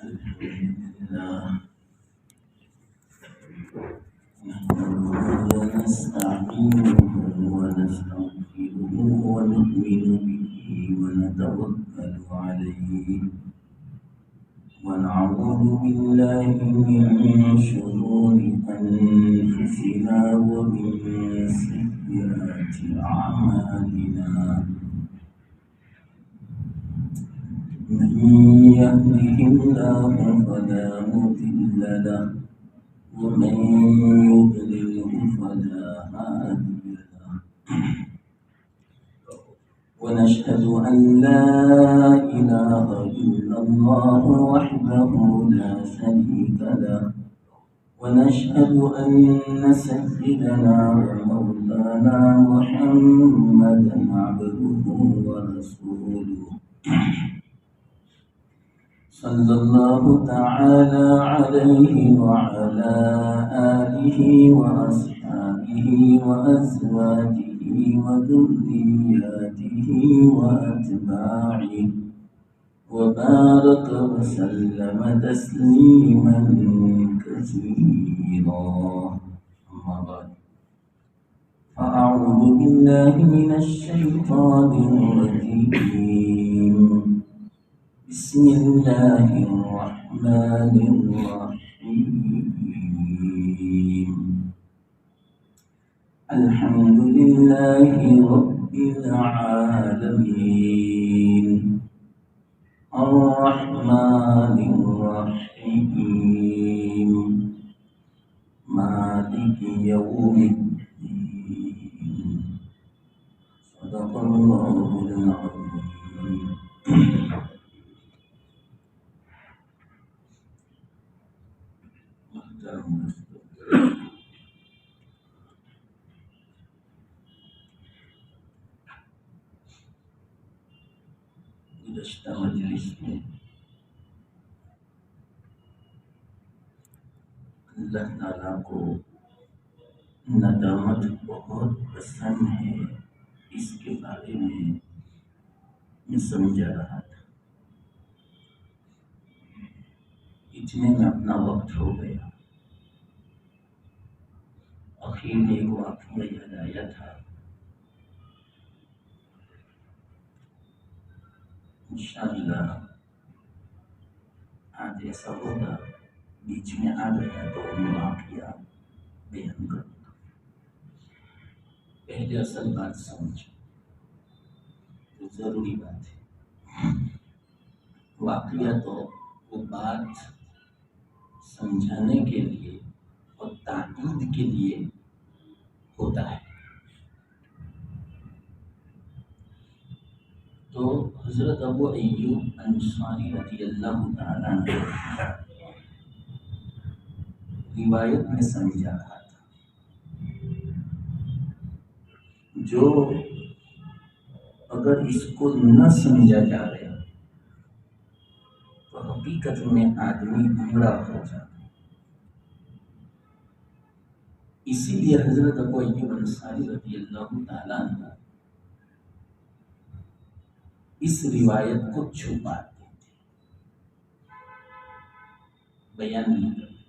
الحمد لله نحمده ونستعينه ونستغفره ونؤمن به ونتوكل عليه ونعوذ بالله من شرور أنفسنا ومن سيئات أعمالنا من يهده الله فلا مضل له ومن يضلله فلا هادي له ونشهد أن لا إله إلا الله وحده لا شريك له ونشهد أن سيدنا ومولانا محمدا عبده ورسوله صلى الله تعالى عليه وعلى آله وأصحابه وأزواجه وذرياته وأتباعه وبارك وسلم تسليما كثيرا أما بعد فأعوذ بالله من الشيطان الرجيم بسم الله الرحمن الرحيم الحمد لله رب العالمين الرحمن الرحيم مالك يوم الدين صدق الله العظيم گزشتہ مجلس میں اللہ تعالیٰ کو ندامت بہت پسند ہے، اس کے بارے میں سمجھا رہا تھا۔ اتنے میں اپنا وقت ہو گیا۔ آخر میں ایک واقعہ یاد آیا تھا، انشاءاللہ آج ایسا ہوگا بیچ میں آ گیا تو وہ واقعہ بیان کروں گا۔ پہلے اصل بات سمجھو، جو ضروری بات ہے۔ واقعہ تو وہ بات سمجھانے کے لیے اور تاکید کے لیے ہوتا ہے۔ تو حضرت ابو ایوب انصاری رضی اللہ تعالیٰ عنہ روایت میں سمجھا رہا تھا، جو اگر اس کو نہ سمجھا جا رہا تو حقیقت میں آدمی گمراہ ہو جاتا۔ اسی لیے حضرت ابو ایوب انصاری رضی اللہ تعالیٰ عنہ اس روایت کو چھپاتے تھے، بیان نہیں کرتے۔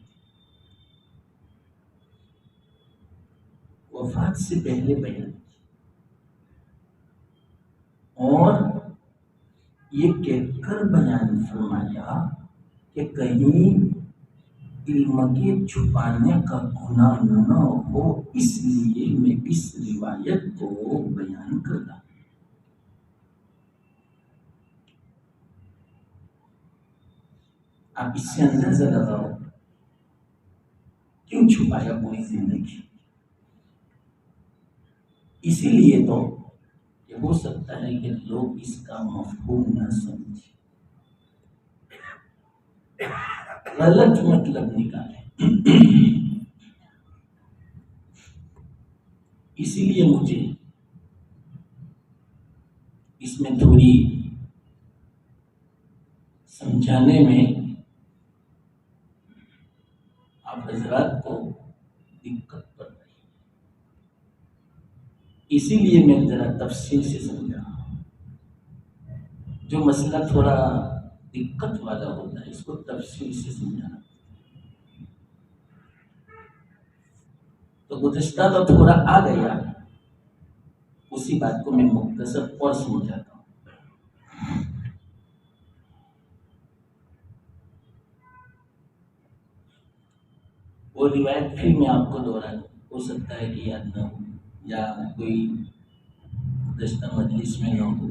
وفات سے پہلے بیان کیا اور یہ کہہ کر بیان فرمایا کہ کہیں علم کے چھپانے کا گناہ نہ ہو، اس لیے میں اس روایت کو بیان کر رہا ہوں۔ آپ اس سے اندازہ لگاؤ کیوں چھپایا پوری زندگی؟ اسی لیے تو کہ ہو سکتا ہے کہ لوگ اس کا مفہوم نہ سمجھیں، غلط مطلب نکالے۔ اسی لیے مجھے اس میں تھوڑی سمجھانے میں آپ حضرات کو دقت پڑ رہی ہے، اسی لیے میں ذرا تفصیل سے سمجھا۔ جو مسئلہ تھوڑا دقت والا ہوتا ہے، اس کو تفصیل سے سمجھانا۔ تو گزشتہ تو تھوڑا آ گیا، اسی بات کو میں مختصر اور سمجھاتا ہوں۔ وہ روایت پھر میں آپ کو دوہرا دوں، ہو سکتا ہے کہ یاد نہ ہو یا کوئی گزشتہ مجلس میں نہ ہو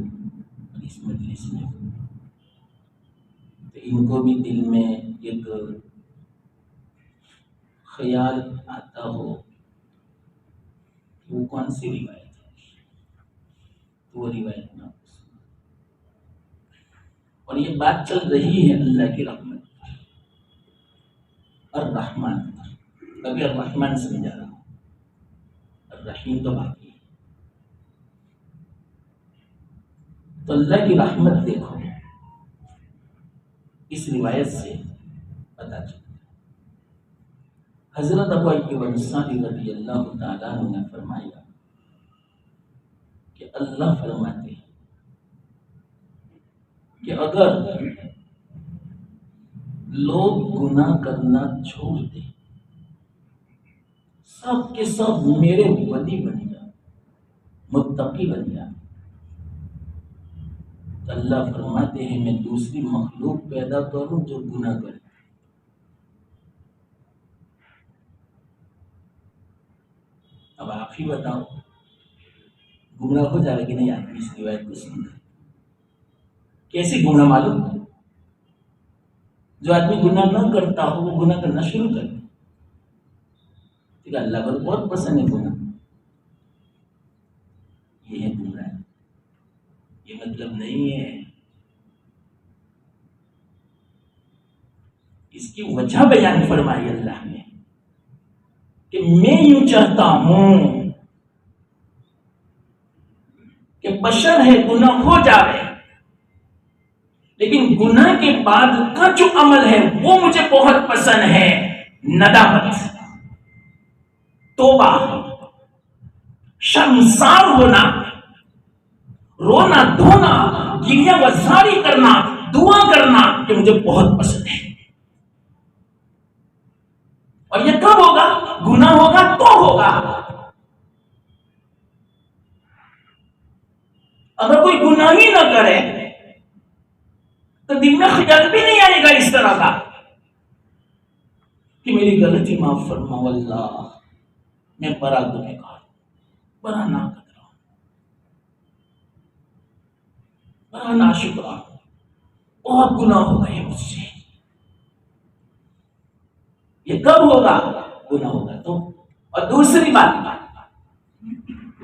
اور اس مجلس میں ہو، تو ان کو بھی دل میں ایک خیال آتا ہو کہ وہ کون سی روایت ہے، تو وہ روایت میں آپ کو سنا۔ اور یہ بات چل رہی ہے اللہ کی رحمت الرحمن، ابھی الرحمن سمجھا رہا ہوں، الرحیم تو باقی ہے۔ تو اللہ کی رحمت دیکھو اس روایت سے پتا چلتا ہے۔ حضرت ابو ایوب انصاری رضی اللہ تعالیٰ عنہ نے فرمایا کہ اللہ فرماتے ہیں کہ اگر لوگ گناہ کرنا چھوڑ دیں، سب کے سب میرے ولی بن جائیں، متقی بن جائیں، تو اللہ فرماتے ہیں میں دوسری مخلوق پیدا کروں جو گناہ کرے۔ اب آپ ہی بتاؤ، گمراہ ہو جائے گا کہ نہیں آدمی اس روایت کو سن کر؟ کیسی گمراہ معلوم؟ جو آدمی گناہ نہ کرتا ہو وہ گناہ کرنا شروع کر دے، ٹھیک ہے؟ اللہ کو بہت پسند ہے گناہ، یہ ہے گمراہ۔ یہ مطلب نہیں ہے، اس کی وجہ بیان فرمائی اللہ نے کہ میں یوں چاہتا ہوں کہ بشر ہے گناہ ہو جائے، لیکن گناہ کے بعد کا جو عمل ہے وہ مجھے بہت پسند ہے، ندامت، توبہ، شرمسار ہونا، رونا دھونا، گریہ وزاری کرنا، دعا کرنا، یہ مجھے بہت پسند ہے۔ اور یہ کب ہوگا؟ گناہ ہوگا تو ہوگا۔ اگر کوئی گناہ ہی نہ کرے تو دل میں خیال بھی نہیں آئے گا اس طرح کا کہ میری غلطی معاف فرما اللہ، میں بڑا گنہگار ہوں، بڑا ناقدر ہوں، بڑا ناشکر ہوں، بہت گناہ ہو گئے مجھ سے۔ یہ کب ہوگا؟ گناہ ہوگا تو۔ اور دوسری بات،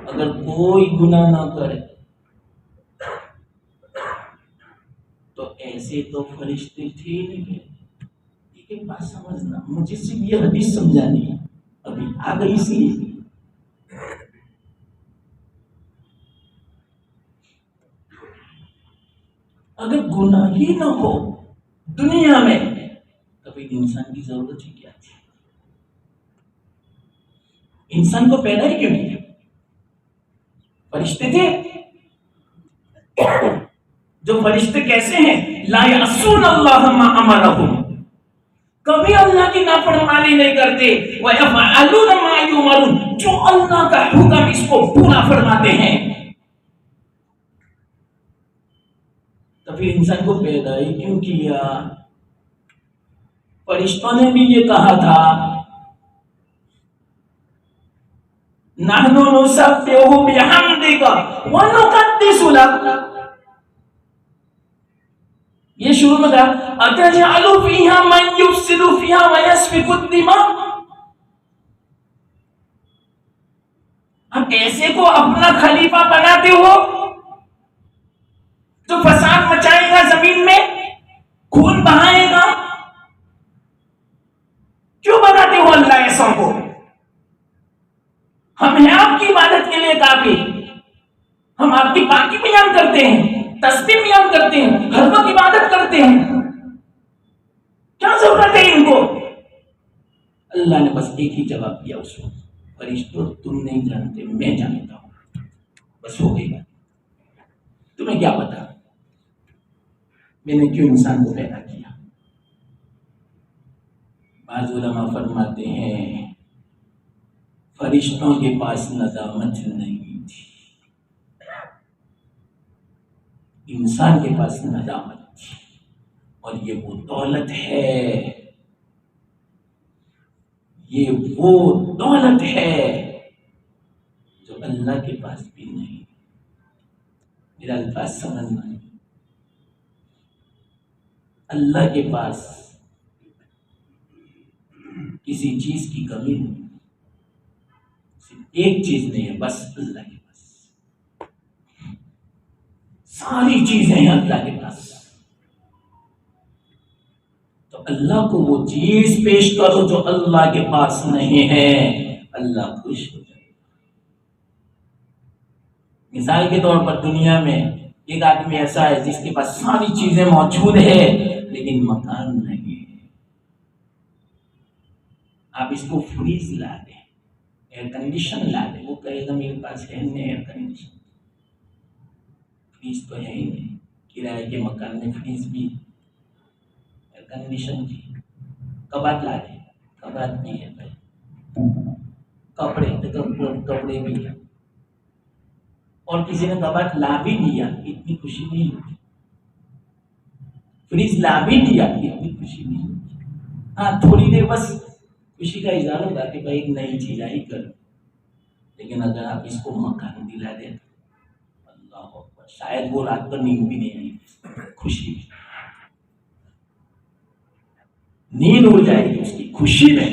اگر کوئی گناہ نہ کرے تو ایسے تو فرشتے تھے نہیں۔ ایک بات سمجھنا، مجھے صرف یہ حدیث سمجھانی ہے، ابھی آ گئی اس لیے۔ اگر گناہ ہی نہ ہو دنیا میں تو پھر انسان کی ضرورت ہی کیا تھی؟ انسان کو پیدا ہی کیوں نہیں کیا؟ فرشتے تھے، جو فرشتے کیسے ہیں؟ لا یعصون اللہ ما امرہم، کبھی اللہ کی نافرمانی نہیں کرتے، وَيَفْعَلُونَ مَا يُؤْمَرُونَ، جو اللہ کا حکم اس کو پورا فرماتے ہیں۔ تو پھر انسان کو پیدا ہی کیوں کیا؟ فرشتوں نے بھی یہ کہا تھا نَحْنُ نُسَبِّحُ بِحَمْدِكَ وَنُقَدِّسُ لَكَ، یہ شروع میں کہا أَتَجْعَلُ فِيهَا مَن يُفْسِدُ فِيهَا وَيَسْفِكُ الدِّمَاءَ، ہم ایسے کو اپنا خلیفہ بناتے ہو جو فساد مچائے گا زمین میں، خون بہائے گا، کیوں بناتے ہو اللہ ایسا کو؟ ہم ہیں آپ کی عبادت کے لیے کافی، ہم آپ کی پاکی بیان کرتے ہیں، تسبیح بیان کرتے ہیں، ہر وقت عبادت کرتے ہیں، کیا ضرورت ہے ان کو؟ اللہ نے بس ایک ہی جواب دیا اس وقت، فرشتوں تم نہیں جانتے، میں جانتا ہوں، بس ہو گئی بات، تمہیں کیا پتا؟ میں نے کیوں انسان کو پیدا کیا؟ بعض علماء فرماتے ہیں فرشتوں کے پاس ندامت نہیں تھی، انسان کے پاس ندامت تھی، اور یہ وہ دولت ہے، یہ وہ دولت ہے جو اللہ کے پاس بھی نہیں۔ میرا الفاظ سمجھنا ہے، اللہ کے پاس کسی چیز کی کمی نہیں، صرف ایک چیز نہیں ہے، بس اللہ کے پاس ساری چیزیں ہیں، اللہ کے پاس۔ تو اللہ کو وہ چیز پیش کرو جو اللہ کے پاس نہیں ہے، اللہ خوش ہو جائے۔ مثال کے طور پر دنیا میں ایک آدمی ایسا ہے جس کے پاس ساری چیزیں موجود ہے لیکن مکان نہیں ہے۔ آپ اس کو فریج لا دیں، ایئر کنڈیشن لا دیں، وہ کہے گا میرے پاس ہے نہیں ایئر کنڈیشن، فریج تو ہے ہی نہیں۔ کرائے کے مکان میں فریج بھی، ایئر کنڈیشن بھی۔ کباٹ لا دیں، کباٹ بھی ہے بھائی، کپڑے بھی ہے، اور کسی نے کباٹ لا بھی دیا اتنی خوشی نہیں ہوتی، فریج لا بھی دیا اتنی خوشی نہیں ہوتی۔ ہاں تھوڑی دیر بس خوشی کا اظہار ہوگا کہ بھائی ایک نئی چیز آئی کر، لیکن اگر آپ اس کو مکان دلا دیں تو اللہ اکبر، شاید وہ رات پر نیند بھی نہیں آئی، خوشی نیند ہو جائے گی اس کی خوشی میں۔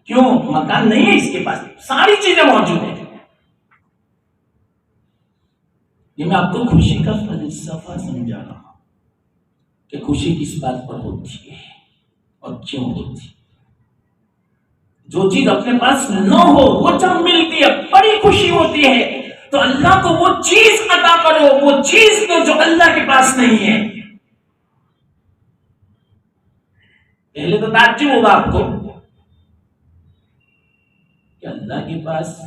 کیوں؟ مکان نہیں ہے اس کے پاس، ساری چیزیں موجود ہیں۔ یہ میں آپ کو خوشی کا فلسفہ سمجھا رہا ہوں کہ خوشی کس بات پر ہوتی ہے اور کیوں ہوتی ہے۔ جو چیز اپنے پاس نہ ہو وہ جب ملتی ہے بڑی خوشی ہوتی ہے، تو اللہ کو وہ چیز عطا کرو، وہ چیز جو اللہ کے پاس نہیں ہے۔ پہلے تو تعجب ہوگا آپ کو کہ اللہ کے پاس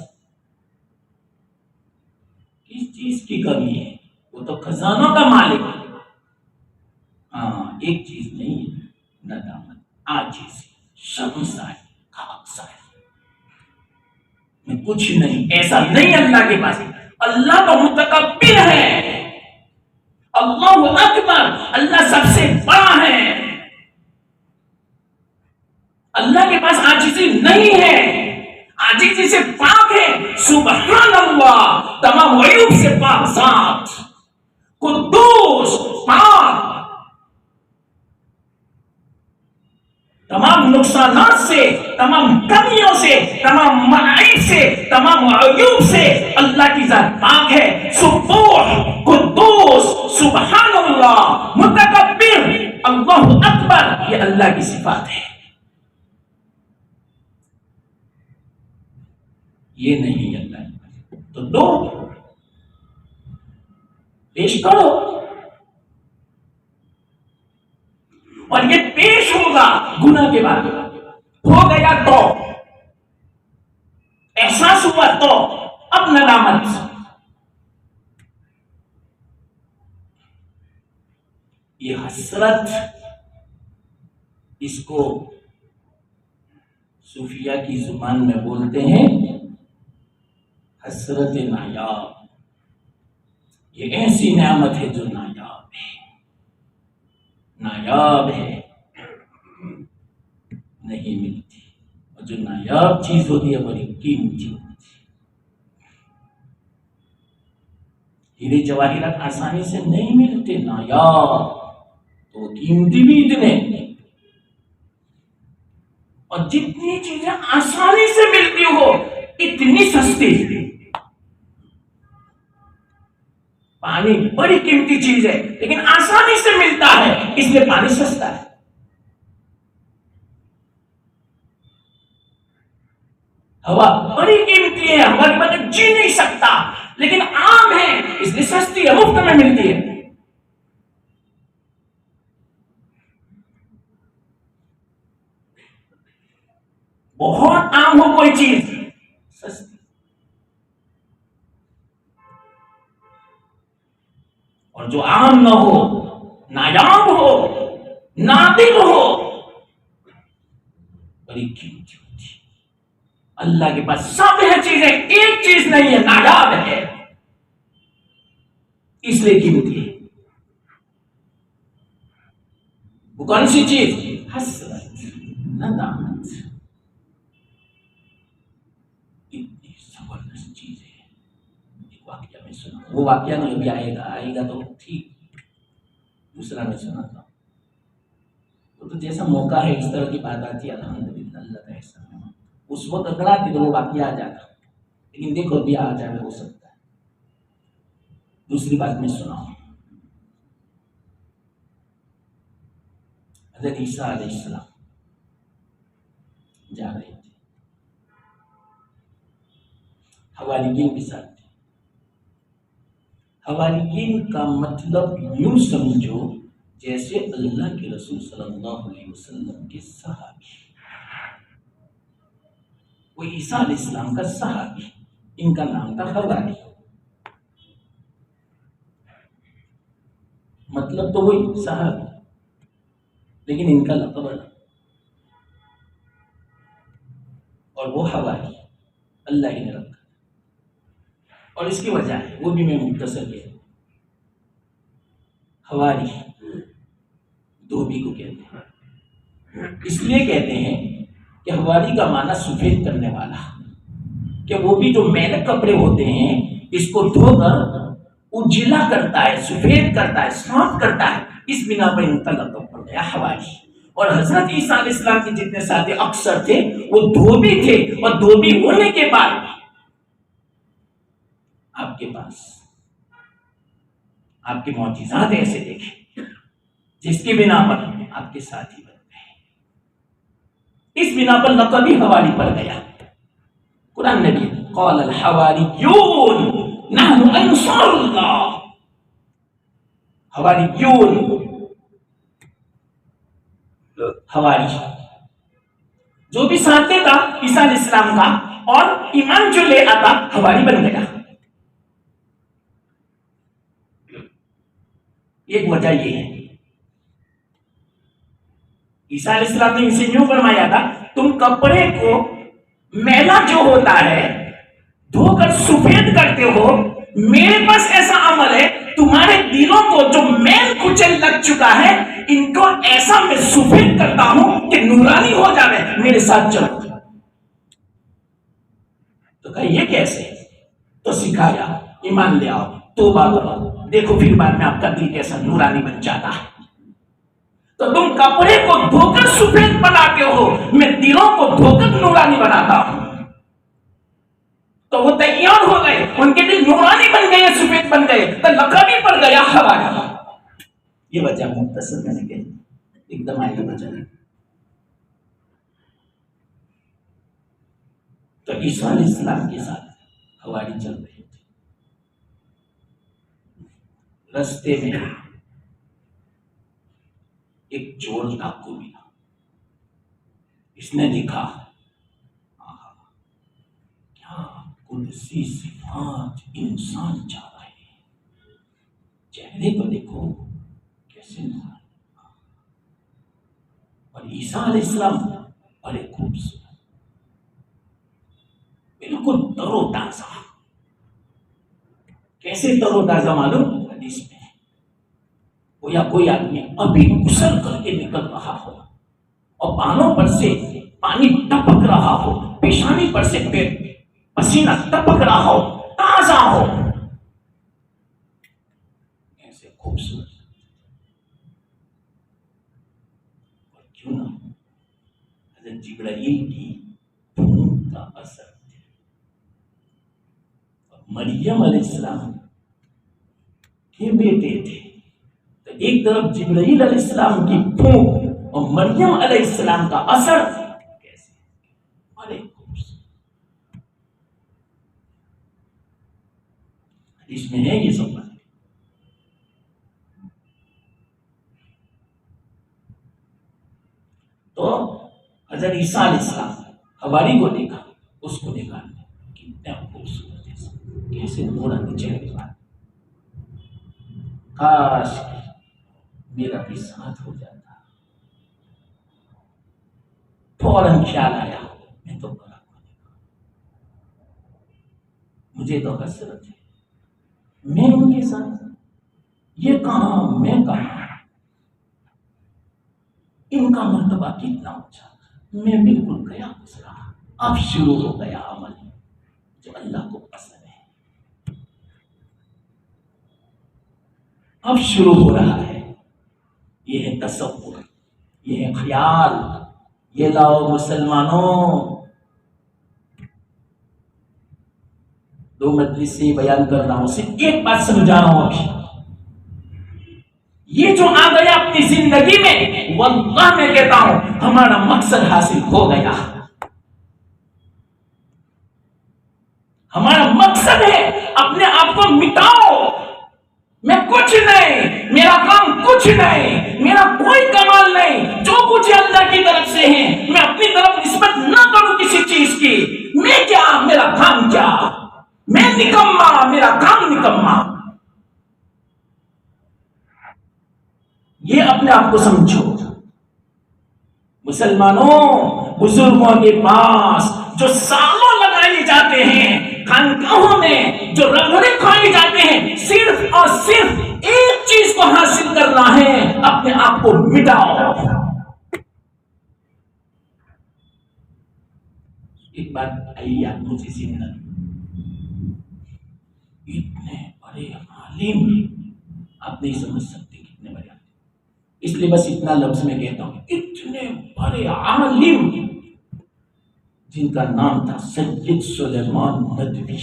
کس چیز کی کمی ہے، وہ تو خزانوں کا مالک ہے۔ ہاں ایک چیز نہیں ہے، ندامت، عاجزی، شرمساری، خاکساری، میں کچھ نہیں، ایسا نہیں اللہ کے پاس۔ اللہ تو متکبر ہے، اللہ اکبر، اللہ سب سے بڑا ہے، اللہ کے پاس عاجزی نہیں ہے، عاجزی سے پاک ہے، سبحان اللہ، تمام عیوب سے پاک ذات، قدوس، پاک، تمام نقصانات سے، تمام کمیوں سے، تمام معائب سے، تمام عیوب سے اللہ کی ذات پاک ہے، سبوح، قدوس، سبحان اللہ، متکبر، اللہ اکبر، یہ اللہ کی صفات ہے۔ یہ نہیں اللہ، تو دو پیش کرو، اور یہ پیش ہوگا گناہ کے بعد، ہو گیا تو احساس ہوا تو اب ندامت۔ یہ حسرت، اس کو صوفیہ کی زبان میں بولتے ہیں حسرت نایاب۔ یہ ایسی نعمت ہے جو نایاب ہے، نایاب ہے، نہیں ملتی، اور جو نایاب چیز ہوتی ہے بڑی قیمتی ہوتی ہے۔ ہیرے جواہرات آسانی سے نہیں ملتے، نایاب تو قیمتی بھی اتنے، اور جتنی چیزیں آسانی سے ملتی ہو اتنی سستی۔ پانی بڑی قیمتی چیز ہے لیکن آسانی سے ملتا ہے، اس لیے پانی سستا ہے۔ ہوا بڑی قیمتی ہے، ہوا کے بغیر جی نہیں سکتا، لیکن عام ہے اس لیے سستی ہے، مفت میں ملتی ہے۔ بہت عام ہو کوئی چیز، سستی۔ اور جو عام نہ ہو، نایاب ہو، نادر ہو، بڑی قیمتی ہوتی ہے۔ اللہ کے پاس سب ہے چیزیں، ایک چیز نہیں ہے، نایاب ہے، اس لیے قیمتی ہے۔ وہ کون سی چیز؟ حسرت، ندامت، اتنی زبردست چیز ہے۔ ایک واقعہ میں سنا، وہ واقعہ نہیں ابھی آئے گا تو ٹھیک، دوسرا میں سنا تھا۔ وہ تو جیسا موقع ہے اس طرح کی بات آتی ہے، الحمدللہ اللہ کا احسان ہے۔ اس وقت اگر آتی تو وہ واقعہ آ جاتا، لیکن دیکھو ابھی آ جائے ہو سکتا ہے۔ دوسری بات میں سناؤں، حضرت عیسیٰ علیہ السلام جا رہے تھے، حواریین کے ساتھ تھے۔ حواریین کا مطلب یوں سمجھو جیسے اللہ کے رسول صلی اللہ علیہ وسلم کے صحابی۔ وہ عیسیٰ علیہ السلام کا صحابی، ان کا نام تھا حواری۔ مطلب تو وہی صحابی، لیکن ان کا لقب الگ، اور وہ حواری اللہ ہی نے رکھا۔ اور اس کی وجہ ہے، وہ بھی میں مختصر کہہ دوں۔ حواری دھوبی کو کہتے ہیں، اس لیے کہتے ہیں کہ حواری کا معنی سفید کرنے والا، کہ وہ بھی جو میلے کپڑے ہوتے ہیں اس کو دھو کر اجلا کرتا ہے، سفید کرتا ہے، صاف کرتا ہے، اس بنا پر ان کا لقب پڑ گیا حواری۔ اور حضرت عیسیٰ علیہ السلام کے جتنے ساتھی اکثر تھے وہ دھوبی تھے، اور دھوبی ہونے کے بعد آپ کے پاس آپ کے معجزات ایسے دیکھے جس کی بنا پر آپ کے ساتھی بن گئے، اس بنا پر لقب ہی حواری پڑ گیا۔ قرآن نبی قال الحواریون نحن انصار اللہ، حواریون، حواری جو بھی ساتھ دیتا عیسیٰ علیہ السلام کا اور ایمان جو لے آتا حواری بن گیا۔ ایک وجہ یہ ہے، عیسیٰ علیہ السلام نے اسے یوں فرمایا تھا، تم کپڑے کو میلا جو ہوتا ہے دھو کر سفید کرتے ہو، میرے پاس ایسا عمل ہے تمہارے دلوں کو جو میل کچل لگ چکا ہے ان کو ایسا میں سفید کرتا ہوں کہ نورانی ہو جائے، میرے ساتھ چلو۔ تو کہا یہ کیسے؟ تو سکھایا، ایمان لے آؤ، توبہ کرو، دیکھو پھر بعد میں آپ کا دل کیسا نورانی بن جاتا ہے۔ تو تم کپڑے کو دھو کر سفید بناتے ہو، میں دلوں کو دھو کر نورانی بناتا ہوں۔ تو وہ تیار ہو گئے، ان کے دل نورانی بن گئے، سفید بن گئے، تو لقب ہی پڑ گیا حواری۔ یہ وجہ مختصر میں نے کہی، ایک دم آئی وجہ ہے۔ تو عیسیٰ علیہ السلام کے ساتھ حواری چل رہے تھے، رستے میں ایک چور ڈاکو ملا، اس نے دیکھا کیا قدسی صفات انسان چاہ رہے ہیں، چہرے کو دیکھو کیسے نظر، اور عیسیٰ علیہ السلام بڑے خوبصورت، بالکل تر و تازہ۔ کیسے تر و تازہ معلوم؟ حدیث میں یا کوئی آدمی ابھی غسل کر کے نکل رہا ہو اور بانوں پر سے پانی ٹپک رہا ہو، پیشانی پر سے پسینہ ٹپک رہا ہو، تازہ ہو، ایسے خوبصورت۔ اور کیوں نہ حضرت جبرائیل کی دھوم کا اثر تھے، اور مریم علیہ السلام کے بیٹے تھے، ایک طرف جبرائیل علیہ السلام کی پھونک اور مریم علیہ السلام کا اثر کیسے بڑے خوبصورت۔ حدیث میں ہے یہ سب باتیں۔ تو حضرت عیسیٰ علیہ السلام حواری کو دیکھا، اس کو دیکھا کتنا خوبصورت ہے، کیسے نورانی چہرے والے، کاش میرا بھی ساتھ ہو جاتا. فوراً خیال آیا میں تو بڑا مجھے تو حسرت ہے میں ان کے ساتھ یہ کہاں میں کہاں ان کا مرتبہ کتنا اونچا میں بالکل گیا گزرا. اب شروع ہو گیا عمل جو اللہ کو پسند ہے. اب شروع ہو رہا ہے. یہ ہے تصور, یہ ہے خیال. یہ لاؤ مسلمانوں, دو مجلس سے بیان کر رہا ہوں, صرف ایک بات سمجھا رہا ہوں. ابھی یہ جو آ گیا اپنی زندگی میں, واللہ میں کہتا ہوں ہمارا مقصد حاصل ہو گیا. ہمارا مقصد ہے اپنے آپ کو مٹاؤ. میں کچھ نہیں, میرا کام کچھ نہیں, میرا کوئی کمال نہیں. جو کچھ اللہ کی طرف سے ہے میں اپنی طرف نسبت نہ کروں کسی چیز کی. میں کیا, میرا کام کیا, میں نکما, میرا کام نکما. یہ اپنے آپ کو سمجھو. مسلمانوں, بزرگوں کے پاس جو سالوں لگائے جاتے ہیں, خانقاہوں میں جو رگڑے کھائے جاتے ہیں, صرف اور صرف ایک چیز کو حاصل کرنا ہے, اپنے آپ کو مٹاؤ. ایک بات آئی یاد مجھے زندہ, اتنے بڑے عالم آپ نہیں سمجھ سکتے کتنے بڑے عالم. اس لیے بس اتنا لفظ میں کہتا ہوں, اتنے بڑے عالم جن کا نام تھا سید سلیمان ندوی.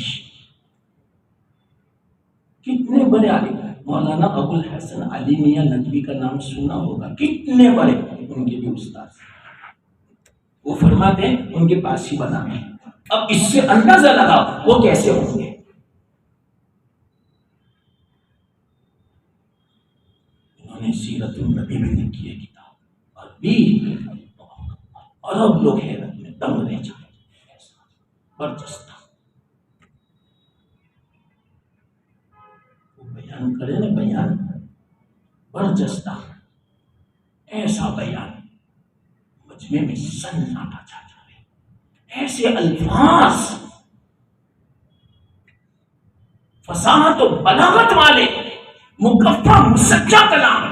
کتنے بڑے عالم. مولانا ابو الحسن علی میاں ندوی کا نام سنا ہوگا, کتنے بڑے, ان کے بھی استاد. وہ فرماتے ہیں ان کے پاس ہی بنا ہے. اب اس سے اندازہ لگاؤ وہ کیسے ہوں گے. انہوں نے سیرت النبی میں لکھی ہے کتاب, اور بھی عرب لوگ حیرت میں دم رہ جائیں. برجستہ بیان کرے نا, بیان برجستہ, ایسا بیان مجمع میں سناٹا چھا جائے. ایسے الفاظ, فصاحت و بلاغت والے, مکفہ مسجع کلام,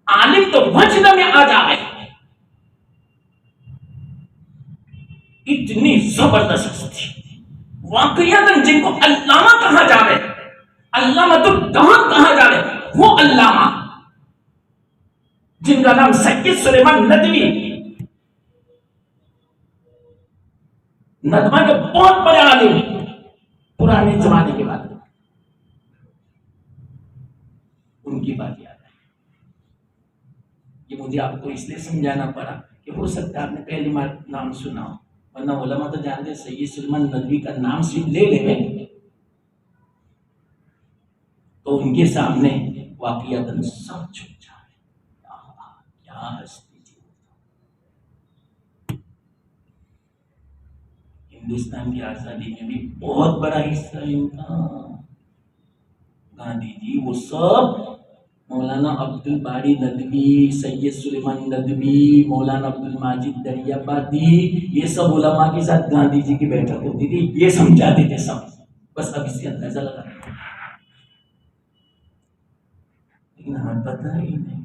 عالم تو وجد میں آ جائے. اتنی زبردست تھی واقعیت, جن کو علامہ کہا جائے, علامۃ الدہر کہا جائے, وہ علامہ جن کا نام سید سلیمان ندوی. ندوہ کے بہت بڑے عالم, پرانے زمانے کے بعد ان کی بات یاد ہے. یہ مجھے آپ کو اس لیے سمجھانا پڑا کہ ہو سکتا ہے آپ نے پہلی بار نام سنا ہو, ورنہ علماء تو جانتے ہیں سید سلیمان ندوی کا نام صرف لے لیں تو ان کے سامنے واقعات سب چھپ جائے. کیا ہستی تھی. ہندوستان کی آزادی میں بھی بہت بڑا حصہ ان کا. گاندھی جی وہ سب, مولانا عبد الباری ندوی, سید سلیمان ندوی, مولانا عبد الماجد دریابادی, یہ سب علماء کے ساتھ گاندھی جی کی بیٹھک ہوتی تھی, یہ سمجھاتے تھے سب. بس اب اس سے اندازہ لگا, لیکن ہمیں پتہ ہی نہیں.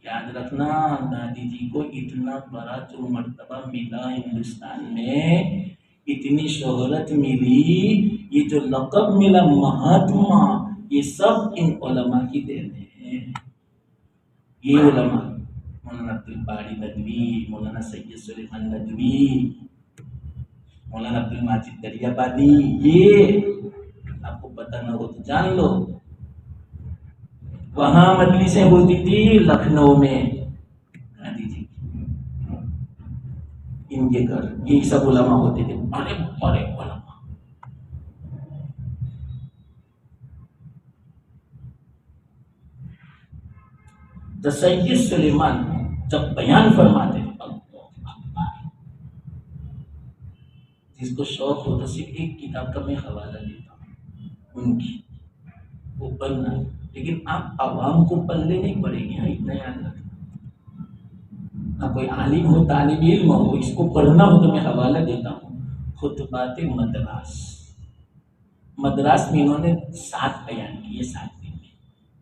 یاد رکھنا, گاندھی جی کو اتنا بڑا جو مرتبہ ملا ہندوستان میں, اتنی شہرت ملی, یہ جو لقب ملا مہاتما, یہ سب ان علماء کی دین ہے. یہ علماء, مولانا عبد الباری ندوی, مولانا سید سلیمان ندوی, مولانا عبد الماجد دریابادی, یہ آپ کو پتہ نہ ہو تو جان لو. وہاں مجلسیں ہوتی تھی لکھنؤ میں گاندھی جی کی, ان کے گھر یہ سب علماء ہوتے تھے, بڑے بڑے علماء. تو سید سلیمان جب بیان فرماتے, جس کو شوق ہو تو صرف ایک کتاب کا میں حوالہ دیتا ہوں ان کی, پڑھنا ہے، لیکن آپ عوام کو پلے نہیں پڑے گی. ہاں اتنا یاد رکھنا. ہاں کوئی عالم ہو، طالب علم ہو، اس کو پڑھنا ہو تو میں حوالہ دیتا ہوں. خطبات مدراس، مدراس میں انہوں نے 7 بیان کیے 7 دن میں.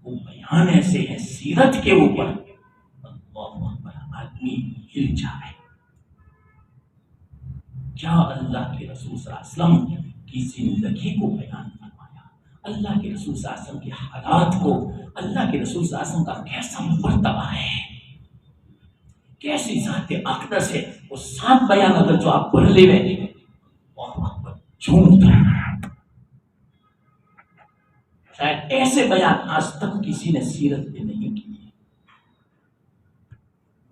وہ بیان ایسے ہیں سیرت کے اوپر، اللہ اکبر، آدمی ہل جائے. کیا اللہ کے رسول صلی اللہ علیہ وسلم کی زندگی کو بیان فرمایا، اللہ کے رسول صلی اللہ علیہ وسلم کے حالات کو، اللہ کے رسول صلی اللہ علیہ وسلم کا کیسا مرتبہ ہے، کیسی ذات اقدس ہے. وہ 7 بیان اگر جو آپ پڑھ لے رہے ہیں، اللہ اکبر، جھومتا ہے. شاید ایسے بیان آج تک کسی نے سیرت میں نہیں کیے.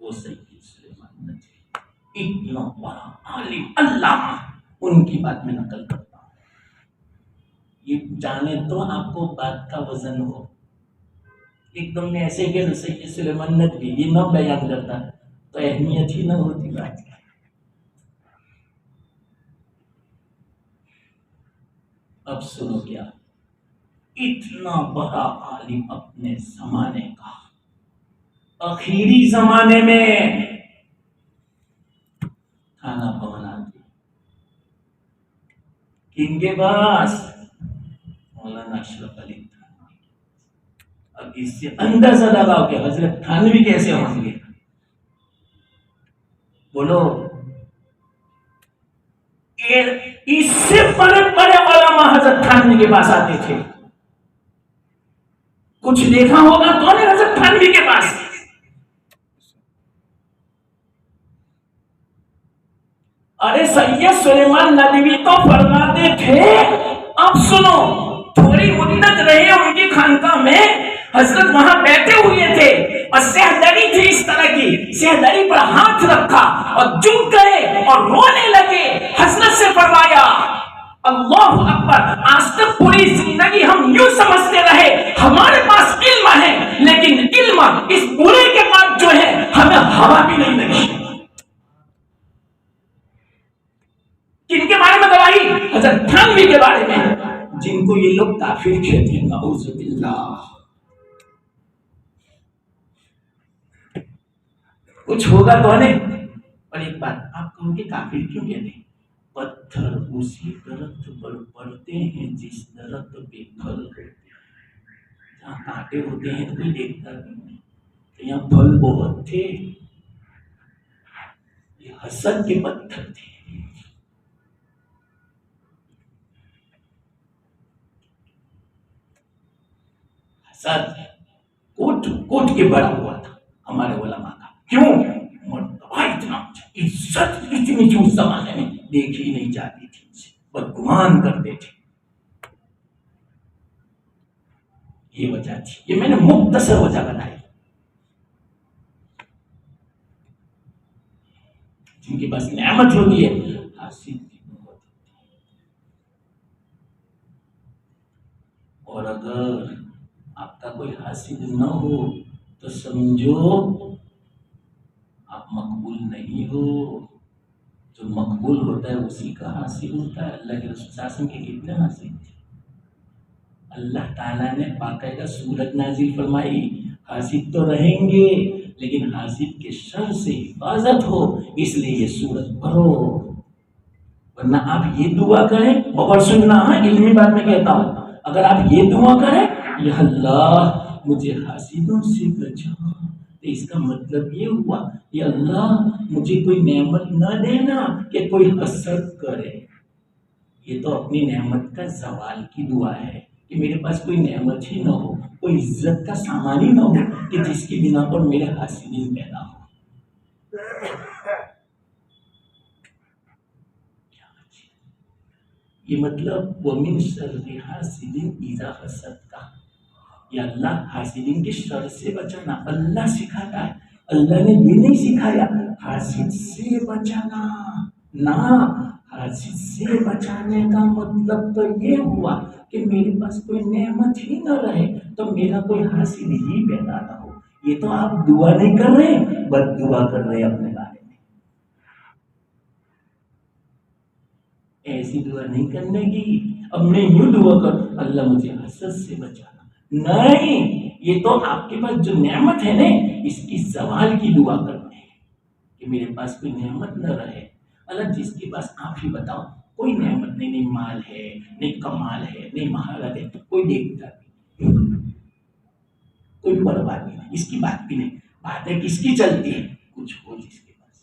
وہ سید سلیمان ندوی اتنا بڑا عالم علامہ، ان کی بات میں نقل کرتا ہوں. یہ جانے تو آپ کو بات کا وزن ہو. ایک دم میں ایسے کہ سید سلیمان ندوی یہ نہ بیان کرتا تو اہمیت ہی نہ ہوتی بات کی. اب سنو کیا، اتنا بڑا عالم اپنے زمانے کا، آخری زمانے میں کھانا بناتے کن کے پاس؟ مولانا اشرف علی تھانوی. اب اس سے اندازہ لگاؤ کہ حضرت تھانوی کیسے ہوں گے. بولو، اس سے بڑے بڑے علماء حضرت تھانوی کے پاس آتے تھے. کچھ دیکھا ہوگا تو نے حضرت تھانوی کے پاس. ارے سید سلیمان ندوی تو فرماتے تھے، اب سنو، تھوڑی مدت رہے ان کی خانقاہ میں، حضرت وہاں بیٹھے ہوئے تھے اور سہدری تھی اس طرح کی، سہدری پر ہاتھ رکھا اور جھک گئے اور رونے لگے. حضرت سے فرمایا، اللہ اکبر، آج تک پوری زندگی ہم یوں سمجھتے رہے ہمارے پاس علم ہے، لیکن علم اس پورے کے بعد جو ہے ہمیں ہوا بھی نہیں لگی. کن کے بارے میں گواہی؟ حضرت تھانوی کے بارے میں، جن کو یہ لوگ کافر کہتے ہیں. نعوذ باللہ. کچھ ہوگا تو نہیں. اور ایک بات آپ کہو کہ کافر کیوں کہتے ہیں؟ پتھر اسی درخت پر پڑتے ہیں جس درخت پہ پھل ہوتے ہیں. جہاں کانٹے ہوتے ہیں تو کوئی دیکھتا نہیں، تو یہاں پھل بہت تھے. یہ حسد کے پتھر تھے. حسد کوٹ کوٹ کے بڑا ہوا تھا ہمارے علماء کا. کیوں؟ مرتبہ اتنا اونچا، عزت اتنی جو اس زمانے میں دیکھی نہیں جاتی تھی، بدگمان کرتے تھے. یہ وجہ تھی. یہ میں نے مختصر وجہ بتائی. جن کے پاس نعمت ہوتی ہے حاصل بھی بہت ہوتی ہے. اور اگر آپ کا کوئی حاصل نہ ہو تو سمجھو آپ مقبول نہیں ہو. جو مقبول ہوتا ہے اسی کا حاصل ہوتا ہے. اللہ کے رسول صلی اللہ علیہ وسلم کے کتنے حاصل تھے؟ اللہ تعالیٰ نے باقاعدہ سورت نازل فرمائی، حاصل تو رہیں گے لیکن حاصل کے شر سے حفاظت ہو، اس لیے یہ سورت پڑھو. ورنہ آپ یہ دعا کریں، اور سننا، علمی بات میں کہتا ہوں، اگر آپ یہ دعا کریں یا اللہ مجھے حاسدوں سے بچا، تو اس کا مطلب یہ ہوا یا اللہ مجھے کوئی نعمت نہ دینا کہ کوئی حسد کرے. یہ تو اپنی نعمت کا زوال کی دعا ہے کہ میرے پاس کوئی نعمت ہی نہ ہو، کوئی عزت کا سامان ہی نہ ہو کہ جس کی بنا پر میرے حاسدین پیدا ہو. یہ مطلب وَمِن شَرِّ حَاسِدٍ إِذَا حَسَدَ کا، یا اللہ حاسدین کے شر سے بچانا اللہ سکھاتا ہے. اللہ نے یہ نہیں سکھایا حاسد سے بچانا، نہ، حاسد سے بچانے کا مطلب تو یہ ہوا کہ میرے پاس کوئی نعمت ہی نہ رہے تو میرا کوئی حاسد ہی پیدا نہ ہو. یہ تو آپ دعا نہیں کر رہے، بد دعا کر رہے اپنے بارے میں. ایسی دعا نہیں کرنے کی. اب میں یوں دعا کر، اللہ مجھے حسد سے بچانا، نہیں، یہ تو آپ کے پاس جو نعمت ہے نا، اس کی زوال کی دعا کرتے ہیں کہ میرے پاس کوئی نعمت نہ رہے۔ اللہ جس کے پاس آپ ہی بتاؤ کوئی نعمت نہیں، نہیں مال ہے، نہیں کمال ہے، نہیں مہارت ہے، کوئی دیکھتا نہیں، کوئی پرواہ نہیں، اس کی بات بھی نہیں۔ بات ہے کس کی چلتی ہے؟ کچھ ہو جس کے پاس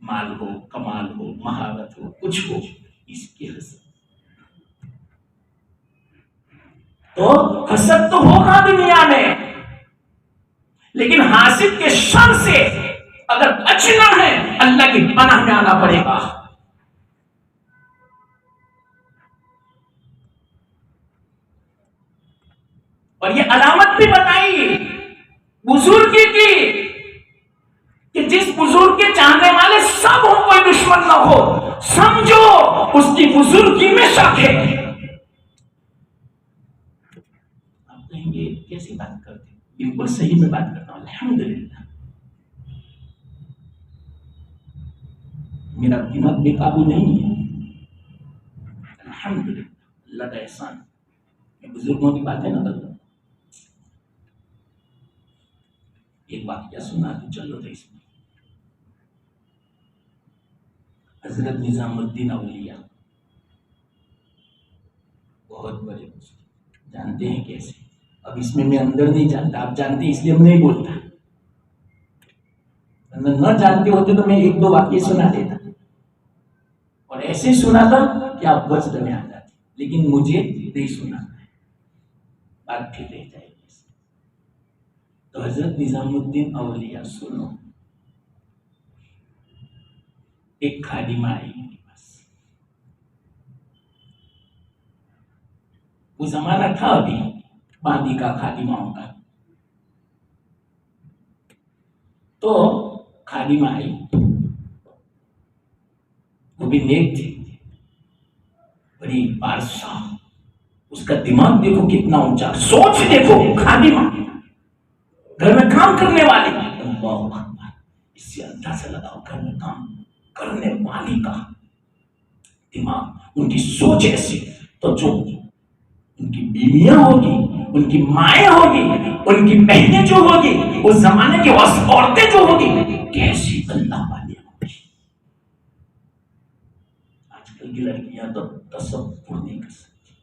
مال ہو، کمال ہو، مہارت ہو، کچھ ہو، اس کی حسد۔ تو حسد تو ہوگا دنیا میں، لیکن حاسد کے شر سے اگر بچنا ہے اللہ کی پناہ میں آنا پڑے گا۔ اور یہ علامت بھی بتائی بزرگی کی کہ جس بزرگ کے چاہنے والے سب ہو، کوئی دشمن نہ ہو، سمجھو اس کی بزرگی میں شک ہے۔ آپ کہیں گے کیسی بات کرتے؟ بالکل صحیح میں بات کرتا ہوں، الحمدللہ میرا دماغ بے قابو نہیں ہے، الحمدللہ اللہ کا احسان۔ میں بزرگوں کی باتیں نہ کرتا ہوں۔ ایک واقعہ سنا تو چلو تھا اس میں، حضرت نظام الدین اولیاء بہت بڑے مسلم، جانتے ہیں کیسے؟ اب اس میں اندر نہیں جانتا، آپ جانتے ہیں اس لیے ہم نہیں بولتا، نہ جانتے ہوتے تو میں ایک دو واقعے سنا دیتا، اور ایسے سنا تھا کہ آپ وجد میں آ جاتے، لیکن مجھے نہیں سنا ہے، بات پھر رہ جائے گی۔ تو حضرت نظام الدین اولیاء سنو، ایک خادمہ آئی ان کے پاس، وہ زمانہ تھا ابھی باندی کا، خادماؤں کا۔ تو خادمہ آئی، وہ بھی نیک تھی، بڑی بادشاہ، اس کا دماغ دیکھو کتنا اونچا، سوچ دیکھو، خادمہ گھر میں کام کرنے والی، اللہ اکبر، اس سے اندازہ لگاؤ گھر میں کام کرنے والی کا دماغ، ان کی سوچ ایسی، تو جو ان کی بیویاں ہوگی، ان کی مائیں ہوگی، ان کی بہنیں جو ہوگی، اس زمانے کی عورتیں جو ہوگی، کیسی اللہ والی ہوگی۔ آج کل کی لڑکیاں تو تصور نہیں کر سکتی،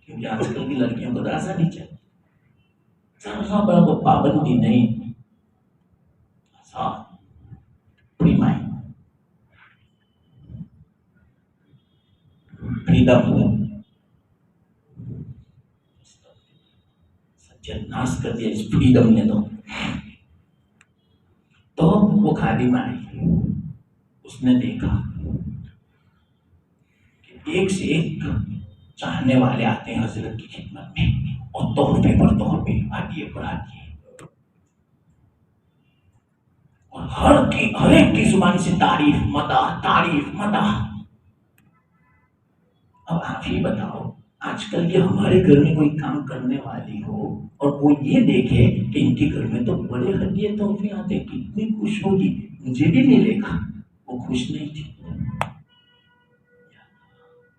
کیونکہ آج کل کی لڑکیوں کو راضا نہیں چاہیے، ذرا کو پابندی نہیں، فریڈم ناش کر دیا اس فریڈم نے۔ تو وہ خادمہ آئی، اس نے دیکھا کہ ایک سے ایک چاہنے والے آتے ہیں حضرت کی خدمت میں، اور تحفے پر تحفے، ہدیے پر ہدیے، اور ہر ایک کی زبان سے تعریف مدح، تعریف مدح۔ اب آپ ہی بتاؤ، آج کل کے ہمارے گھر میں کوئی کام کرنے والی ہو اور وہ یہ دیکھے کہ ان کے گھر میں تو بڑے ہدیے تحفے آتے، کتنی خوش ہوگی، مجھے بھی ملے گا۔ وہ خوش نہیں تھی،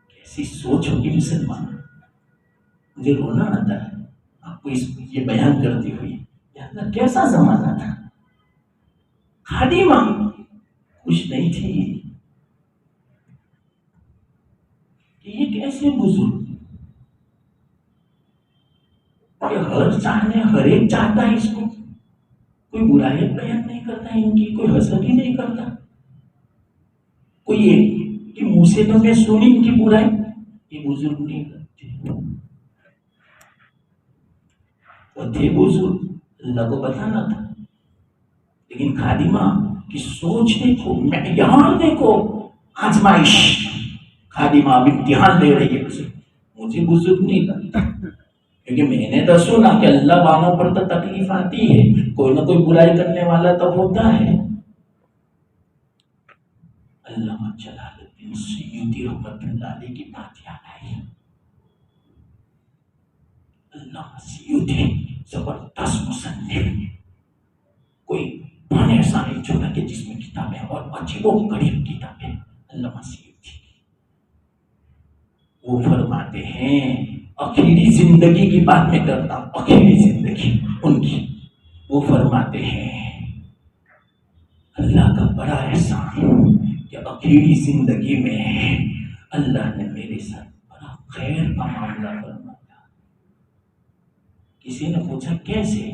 کیسی سوچ ہوگی مسلمان، مجھے رونا آتا ہے آپ کو یہ بیان کرتے ہوئے، اللہ کیسا زمانہ تھا۔ خادمہ خوش نہیں تھی کہ یہ کیسے بزرگ کہ ہر ایک چاہتا ہے اس کو، کوئی برائی بیان نہیں کرتا ان کی، کوئی حسد ہی نہیں کرتا، کوئی ایک کہ منہ سے تو میں سنی ان کی برائی، یہ بزرگ نہیں کرتے، وہ تھے بزرگ، اللہ کو بتانا تھا، لیکن خادمہ کی سوچ دیکھو، معیار دیکھو، آزمائش، خادمہ اب امتحان دے رہی ہے اسے، مجھے بزرگ نہیں لگتا، کیونکہ میں نے تو سنا کہ اللہ والوں پر تو تکلیف آتی ہے، کوئی نہ کوئی برائی کرنے والا تو ہوتا ہے۔ علامہ جلال الدین سیوطی رحمۃ اللہ علیہ کی بات یاد آئی، علامہ سیوطی زبردست مصنف، کوئی پن ایسا نہیں چھوڑا کہ جس میں کتابیں اور عجیب و غریب کتابیں، علامہ سیوطی، وہ فرماتے ہیں آخری زندگی کی بات میں کرتا ہوں، آخری زندگی ان کی، وہ فرماتے ہیں اللہ کا بڑا احسان کہ آخری زندگی میں اللہ نے میرے ساتھ بڑا خیر کا معاملہ فرمایا۔ کسی نے پوچھا کیسے؟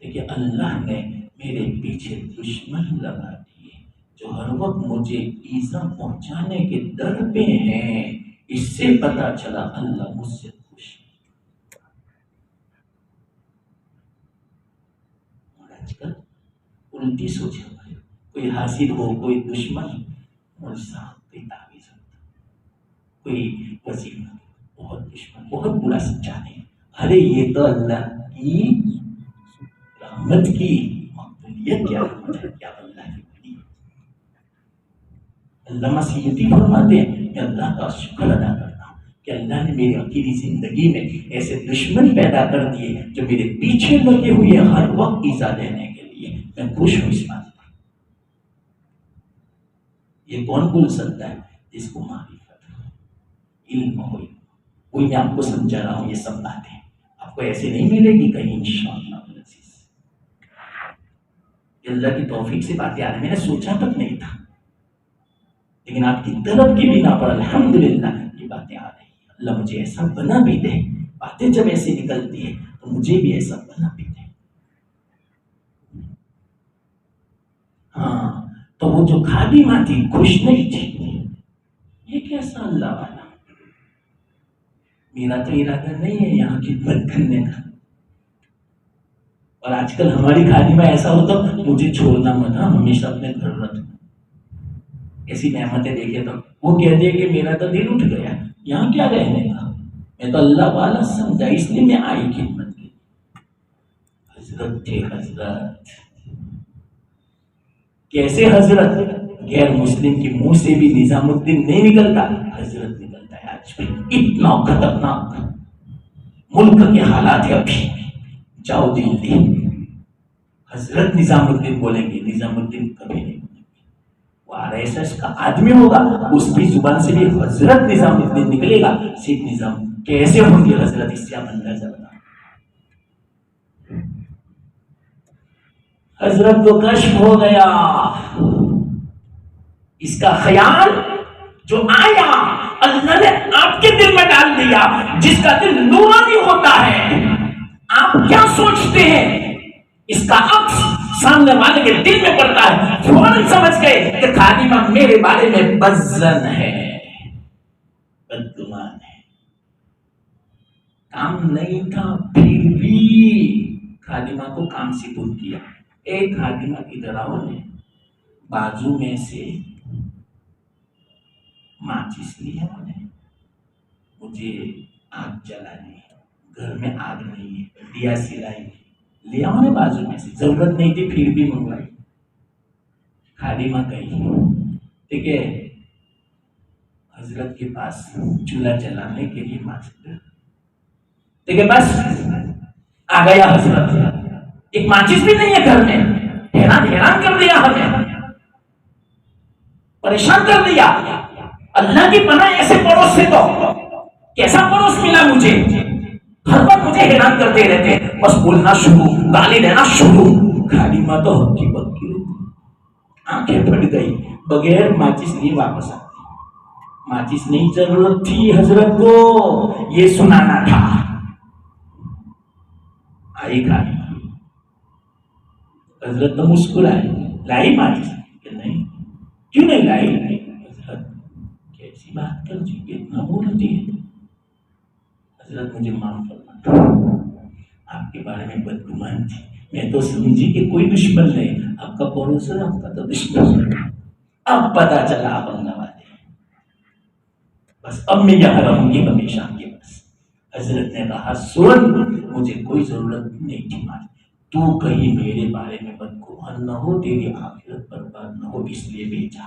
کہ اللہ نے میرے پیچھے دشمن لگا دیے جو ہر وقت مجھے ایذا پہنچانے کے در پہ ہیں، اس سے پتا چلا اللہ مجھ سے خوش ہے۔ اور آج کل الٹی سوچ ہماری، کوئی حاسد ہو، کوئی دشمن اور ساتھ کوئی تعویذ ہوتا، کوئی وظیفہ، بہت دشمن، بہت برا سچا نہیں، ارے یہ تو اللہ کی رحمت کی مقبولیت، کیا رحمت ہے، کیا اللہ کی بڑی۔ علامہ سیوطی فرماتے ہیں کہ اللہ کا شکر ادا کرتا ہوں کہ اللہ نے میری اکیلی زندگی میں ایسے دشمن پیدا کر دیے جو میرے پیچھے لگے ہوئے ہر وقت ایذا دینے کے لیے، میں خوش ہوں اس بات پر۔ یہ کون بول سکتا ہے؟ جس کو معرفت ہو، علم ہو۔ کوئی میں آپ کو سمجھا رہا ہوں، یہ سب باتیں آپ کو ایسے نہیں ملے گی کہیں انشاءاللہ العزیز۔ اللہ کی توفیق سے باتیں آ رہی، میں نے سوچا تک نہیں تھا، لیکن آپ کی طلب کی بنا پر الحمدللہ یہ باتیں آ رہی ہیں۔ اللہ مجھے ایسا بنا بھی دے، باتیں جب ایسی نکلتی ہیں تو مجھے بھی ایسا بنا بھی دے۔ ہاں تو وہ جو خادمہ تھی خوش نہیں تھی، یہ کیسا اللہ والا؟ میرا تو ارادہ نہیں ہے یہاں خدمت کرنے کا، اور آج کل ہماری خادمہ ایسا ہوتا مجھے چھوڑنا مت، ہمیشہ اپنے گھر رکھ۔ ایسی نعمتیں دیکھے تو وہ کہتے ہیں کہ میرا تو دل اٹھ گیا، یہاں کیا رہنے کا، میں تو اللہ والا سمجھا اس لیے میں آئی خدمت کی۔ حضرت تھے حضرت، کیسے حضرت؟ غیر مسلم کے منہ سے بھی نظام الدین نہیں نکلتا، حضرت نکلتا ہے آج بھی۔ اتنا خطرناک ملک کے حالات ہے ابھی، جاؤ دلی، حضرت نظام الدین بولیں گے، نظام الدین کبھی نہیں بولیں گے۔ وہ RSS کا آدمی ہوگا، اس کی زبان سے بھی حضرت نظام الدین نکلے گا، صرف نظام کیسے ہوں گے حضرت، اس سے آپ اندازہ بتا۔ حضرت کو کشف ہو گیا، اس کا خیال جو آیا اللہ نے آپ کے دل میں ڈال دیا، جس کا دل نورانی ہوتا ہے، آپ کیا سوچتے ہیں اس کا عکس سامنے والے کے دل میں پڑتا ہے، فوراً سمجھ گئے کہ خادمہ میرے بارے میں بدظن ہے، بدگمان ہے۔ کام نہیں تھا پھر بھی خادمہ کو کام سپرد کیا۔ ایک خادمہ کی طرح نے بازو میں سے ماچس لیا، مجھے آگ جلانی ہے، گھر میں آگ نہیں ہے، دیا سلائی لیا انہیں بازو میں سے، ضرورت نہیں تھی پھر بھی منگوائی۔ خادمہ کہی ٹھیک ہے حضرت کے پاس چولہا جلانے کے لیے ماچس، ٹھیک ہے بس آ گیا حضرت، ایک ماچس بھی نہیں ہے گھر میں، حیران کر دیا ہمیں، پریشان کر دیا۔ اللہ کی پناہ ایسے پڑوس سے تو کیسا پڑوس ملا مجھے، ہر وقت مجھے حیران کرتے رہتے، بس بولنا شروع، گالی دینا شروع۔ خادمہ تو ہکی بکی آنکھیں پھٹ گئی، بغیر ماچس نہیں واپس آتی، ماچس نہیں ضرورت تھی حضرت کو، یہ سنانا تھا۔ آئی خادمہ، حضرت تو مسکرائے، لائی ماچس کہ نہیں، کیوں نہیں لائی؟ حضرت کیسی بات کر جی، اتنا بولتی ہے؟ حضرت مجھے معاف فرما، آپ کے بارے میں بدگمان تھی، میں تو سمجھی کہ کوئی دشمن نہیں، آپ کا پڑوس ہے، آپ کا تو دشمن ہے، اب پتا چلا آپ اللہ والے ہیں، بس اب میں یہاں رہوں گی ہمیشہ آپ کے پاس۔ حضرت نے کہا سن، مجھے کوئی ضرورت نہیں تھی مالی، تو کہیں میرے بارے میں بدگمان نہ ہو، تیری آخرت برباد نہ ہو، اس لیے بھیجا۔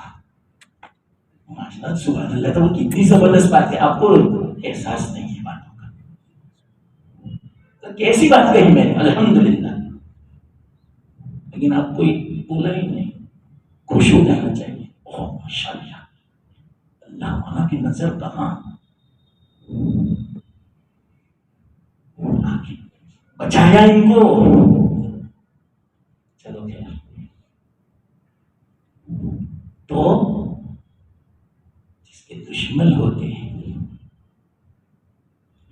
ماشاءاللہ سبحان اللہ، تو وہ کتنی زبردست بات ہے، آپ کو احساس نہیں ہے باتوں کا، تو کیسی بات کہی میں نے، الحمدللہ، لیکن آپ کوئی بولا ہی نہیں، خوش ہو جانا چاہیے، اوہ ماشاءاللہ، اللہ والا کی نظر کہاں، بچایا ان کو. چلو خیر. تو جس کے دشمن ہوتے ہیں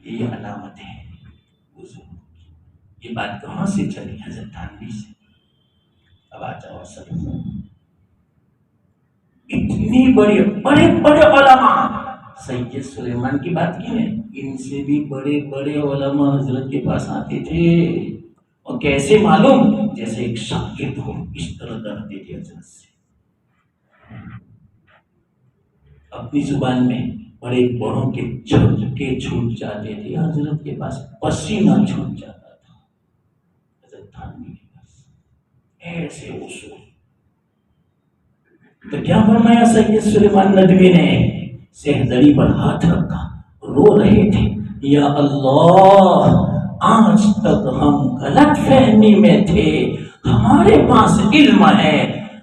یہ علامت ہے بزرگ. یہ بات کہاں سے چلی؟ حضرت تھانوی سے. اب آ جاؤ سب. اتنی بڑے بڑے بڑے علماء سید سلیمان کی بات کی ہے، ان سے بھی بڑے بڑے علماء حضرت کے پاس آتے تھے. اور کیسے معلوم؟ جیسے ایک شاگرد ہو اس طرح ڈرتے تھے حضرت سے. اپنی زبان میں بڑے بڑوں کے جھٹکے چھوٹ جاتے تھے حضرت کے پاس، پسینہ چھوٹ جاتا تھا حضرت تھانوی کے پاس. ایسے اصول. تو کیا فرمایا سید سلیمان ندوی نے؟ سہزڑی پر ہاتھ رکھا، رو رہے تھے. یا اللہ، آج تک ہم غلط فہمی میں تھے. ہمارے پاس علم ہے،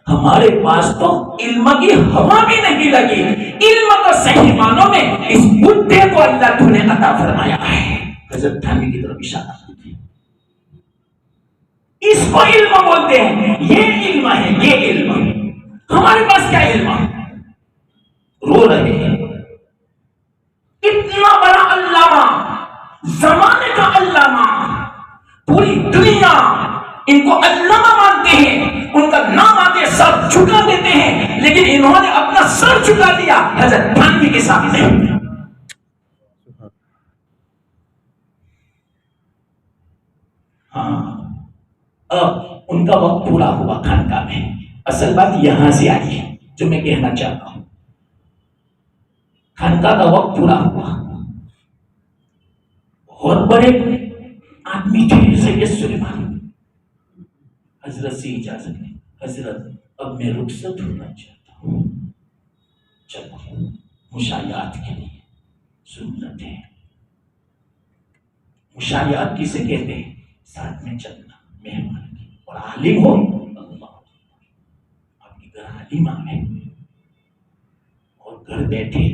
ہمارے پاس تو علم کی ہوا بھی نہیں لگی. علم کو صحیح معنوں میں اس بڈھے کو اللہ تو نے عطا فرمایا ہے. حضرت تھانوی کی طرف اشارہ کرتے ہیں. اس کو علم بولتے ہیں. یہ علم ہے، یہ علم. ہمارے پاس کیا علم ہے؟ رو رہے ہیں. اتنا بڑا علامہ، زمانے کا علامہ، پوری دنیا ان کو علامہ مانتے ہیں، ان کا نام آتے سر جھکا دیتے ہیں، لیکن انہوں نے اپنا سر جھکا دیا حضرت تھانوی کے سامنے. ہاں، اب ان کا وقت پورا ہوا خانقاہ میں. اصل بات یہاں سے آئی ہے جو میں کہنا چاہتا ہوں. خانقاہ کا وقت پورا ہوا. بہت بڑے آدمی تھے سید سلیمان. حضرت سے اجازت نہیں. حضرت اب میں رخصت ہونا چاہتا ہوں. چلو مشایعات کے لیے سنت ہے. مشایعات کسے کہتے ہیں؟ ساتھ میں چلنا مہمان کی. اور عالم ہو اللہ آپ کی گھر عالم آ گئے اور گھر بیٹھے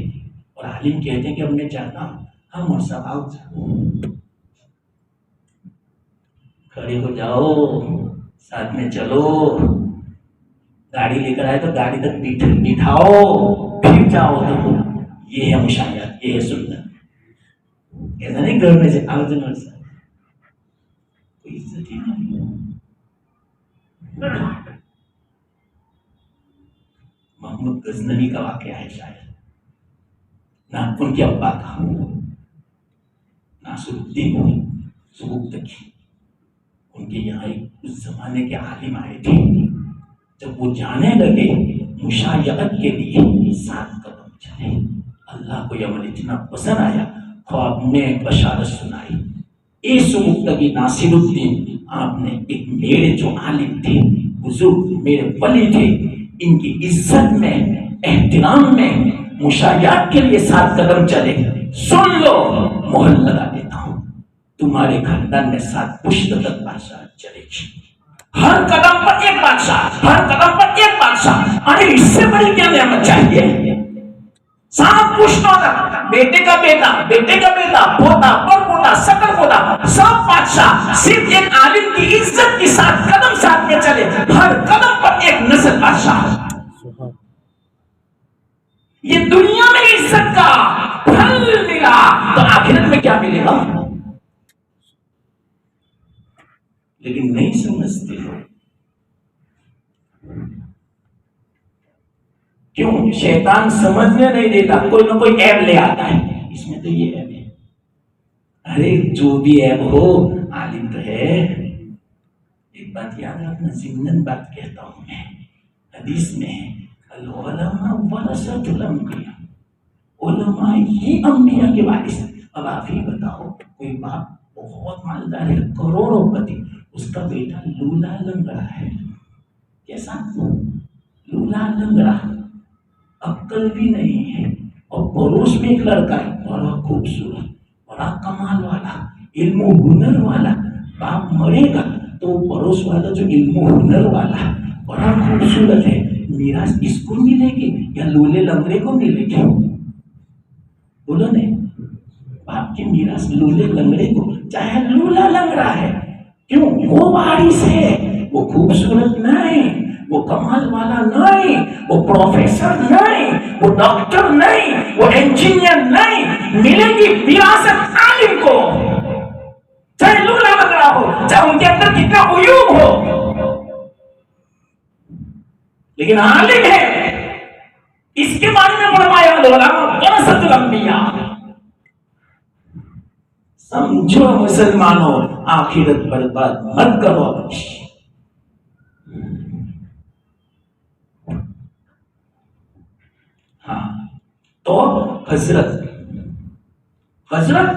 اور عالم کہتے ہیں کہ ہم نے جانا. ہم اور سب آؤ کھڑے ہو جاؤ، ساتھ میں چلو. گاڑی لے کر آئے تو گاڑی تک بٹھاؤ، پھر جاؤ. تو یہ ہے مشایعات، یہ ہے سنت. ایسا نہیں گھر میں سے آؤ جنور سے کوئی عزت ہی نہیں. محمود غزنوی کا واقعہ ہے شاید، نہ ان کے ابا کا، ناصر الدین سبکتگی. ان کے یہاں اس زمانے کے عالم آئے تھے. جب وہ جانے لگے مشایعت کے لیے 7 قدم چلے. اللہ کو یہ عمل اتنا پسند آیا، خواب میں بشارت سنائی. اے سبکتگی ناصر الدین، آپ نے ایک میرے جو عالم تھے، بزرگ میرے ولی تھے، ان کی عزت میں، احترام میں مشایعت کے لیے 7 قدم چلے. سن لو، مہر لگا دیتا ہوں، تمہارے خاندان میں 7 پشت تک بادشاہ چلے گی. ہر قدم پر ایک بادشاہ، ہر قدم پر ایک بادشاہ. ارے اس سے بڑی کیا نعمت چاہیے؟ 7 پشتوں تک، بیٹے کا بیٹا، بیٹے کا بیٹا، پوتا پر پوتا، سکر پوتا، سب بادشاہ. صرف ایک عالم کی عزت کی 7 قدم ساتھ میں چلے، ہر قدم پر ایک نسل بادشاہ. یہ دنیا میں عزت کا پھل ملا تو آخرت میں کیا ملے گا؟ لیکن نہیں سمجھتے ہو. کیوں؟ شیطان سمجھنے نہیں دیتا، کوئی نہ کوئی عیب لے آتا ہے. اس میں تو یہ عیب ہے. ارے جو بھی عیب ہو، عالم تو ہے. ایک بات یاد رکھنا، ضمناً بات کہتا ہوں میں. حدیث میں العلماء ورثۃ الانبیاء، علماء ہی انبیاء کے وارث ہیں. اب آپ ہی بتاؤ، کوئی باپ بہت مالدار ہے، کروڑوں پتی، اس کا بیٹا لولا لنگڑا ہے. کیسا؟ لولا لنگڑا، عقل بھی نہیں ہے، اور پڑوس میں ایک لڑکا ہے بڑا خوبصورت، بڑا کمال والا، علم و ہنر والا. باپ مرے گا تو پڑوس والا جو علم و ہنر والا بڑا خوبصورت ہے، میراث اس کو ملے گی یا لولے لنگڑے کو ملے گی؟ بولو نہیں. باپ آپ کی میراث لولے لنگڑے کو، چاہے لولا لنگڑا ہے کیوں، وہ وارث ہے، وہ خوبصورت نہیں، وہ کمال والا نہیں، وہ پروفیسر نہیں، وہ ڈاکٹر نہیں، وہ انجینئر نہیں، ملے گی وراثت عالم کو، چاہے لولا لنگڑا ہو، چاہے ان کے اندر کتنا عیوب ہو، لیکن عالم ہے۔ اس کے بارے میں فرمایا العلماء ورثۃ الانبیاء۔ سمجھو مسلمانوں، آخرت برباد مت کرو اپنی۔ ہاں تو حضرت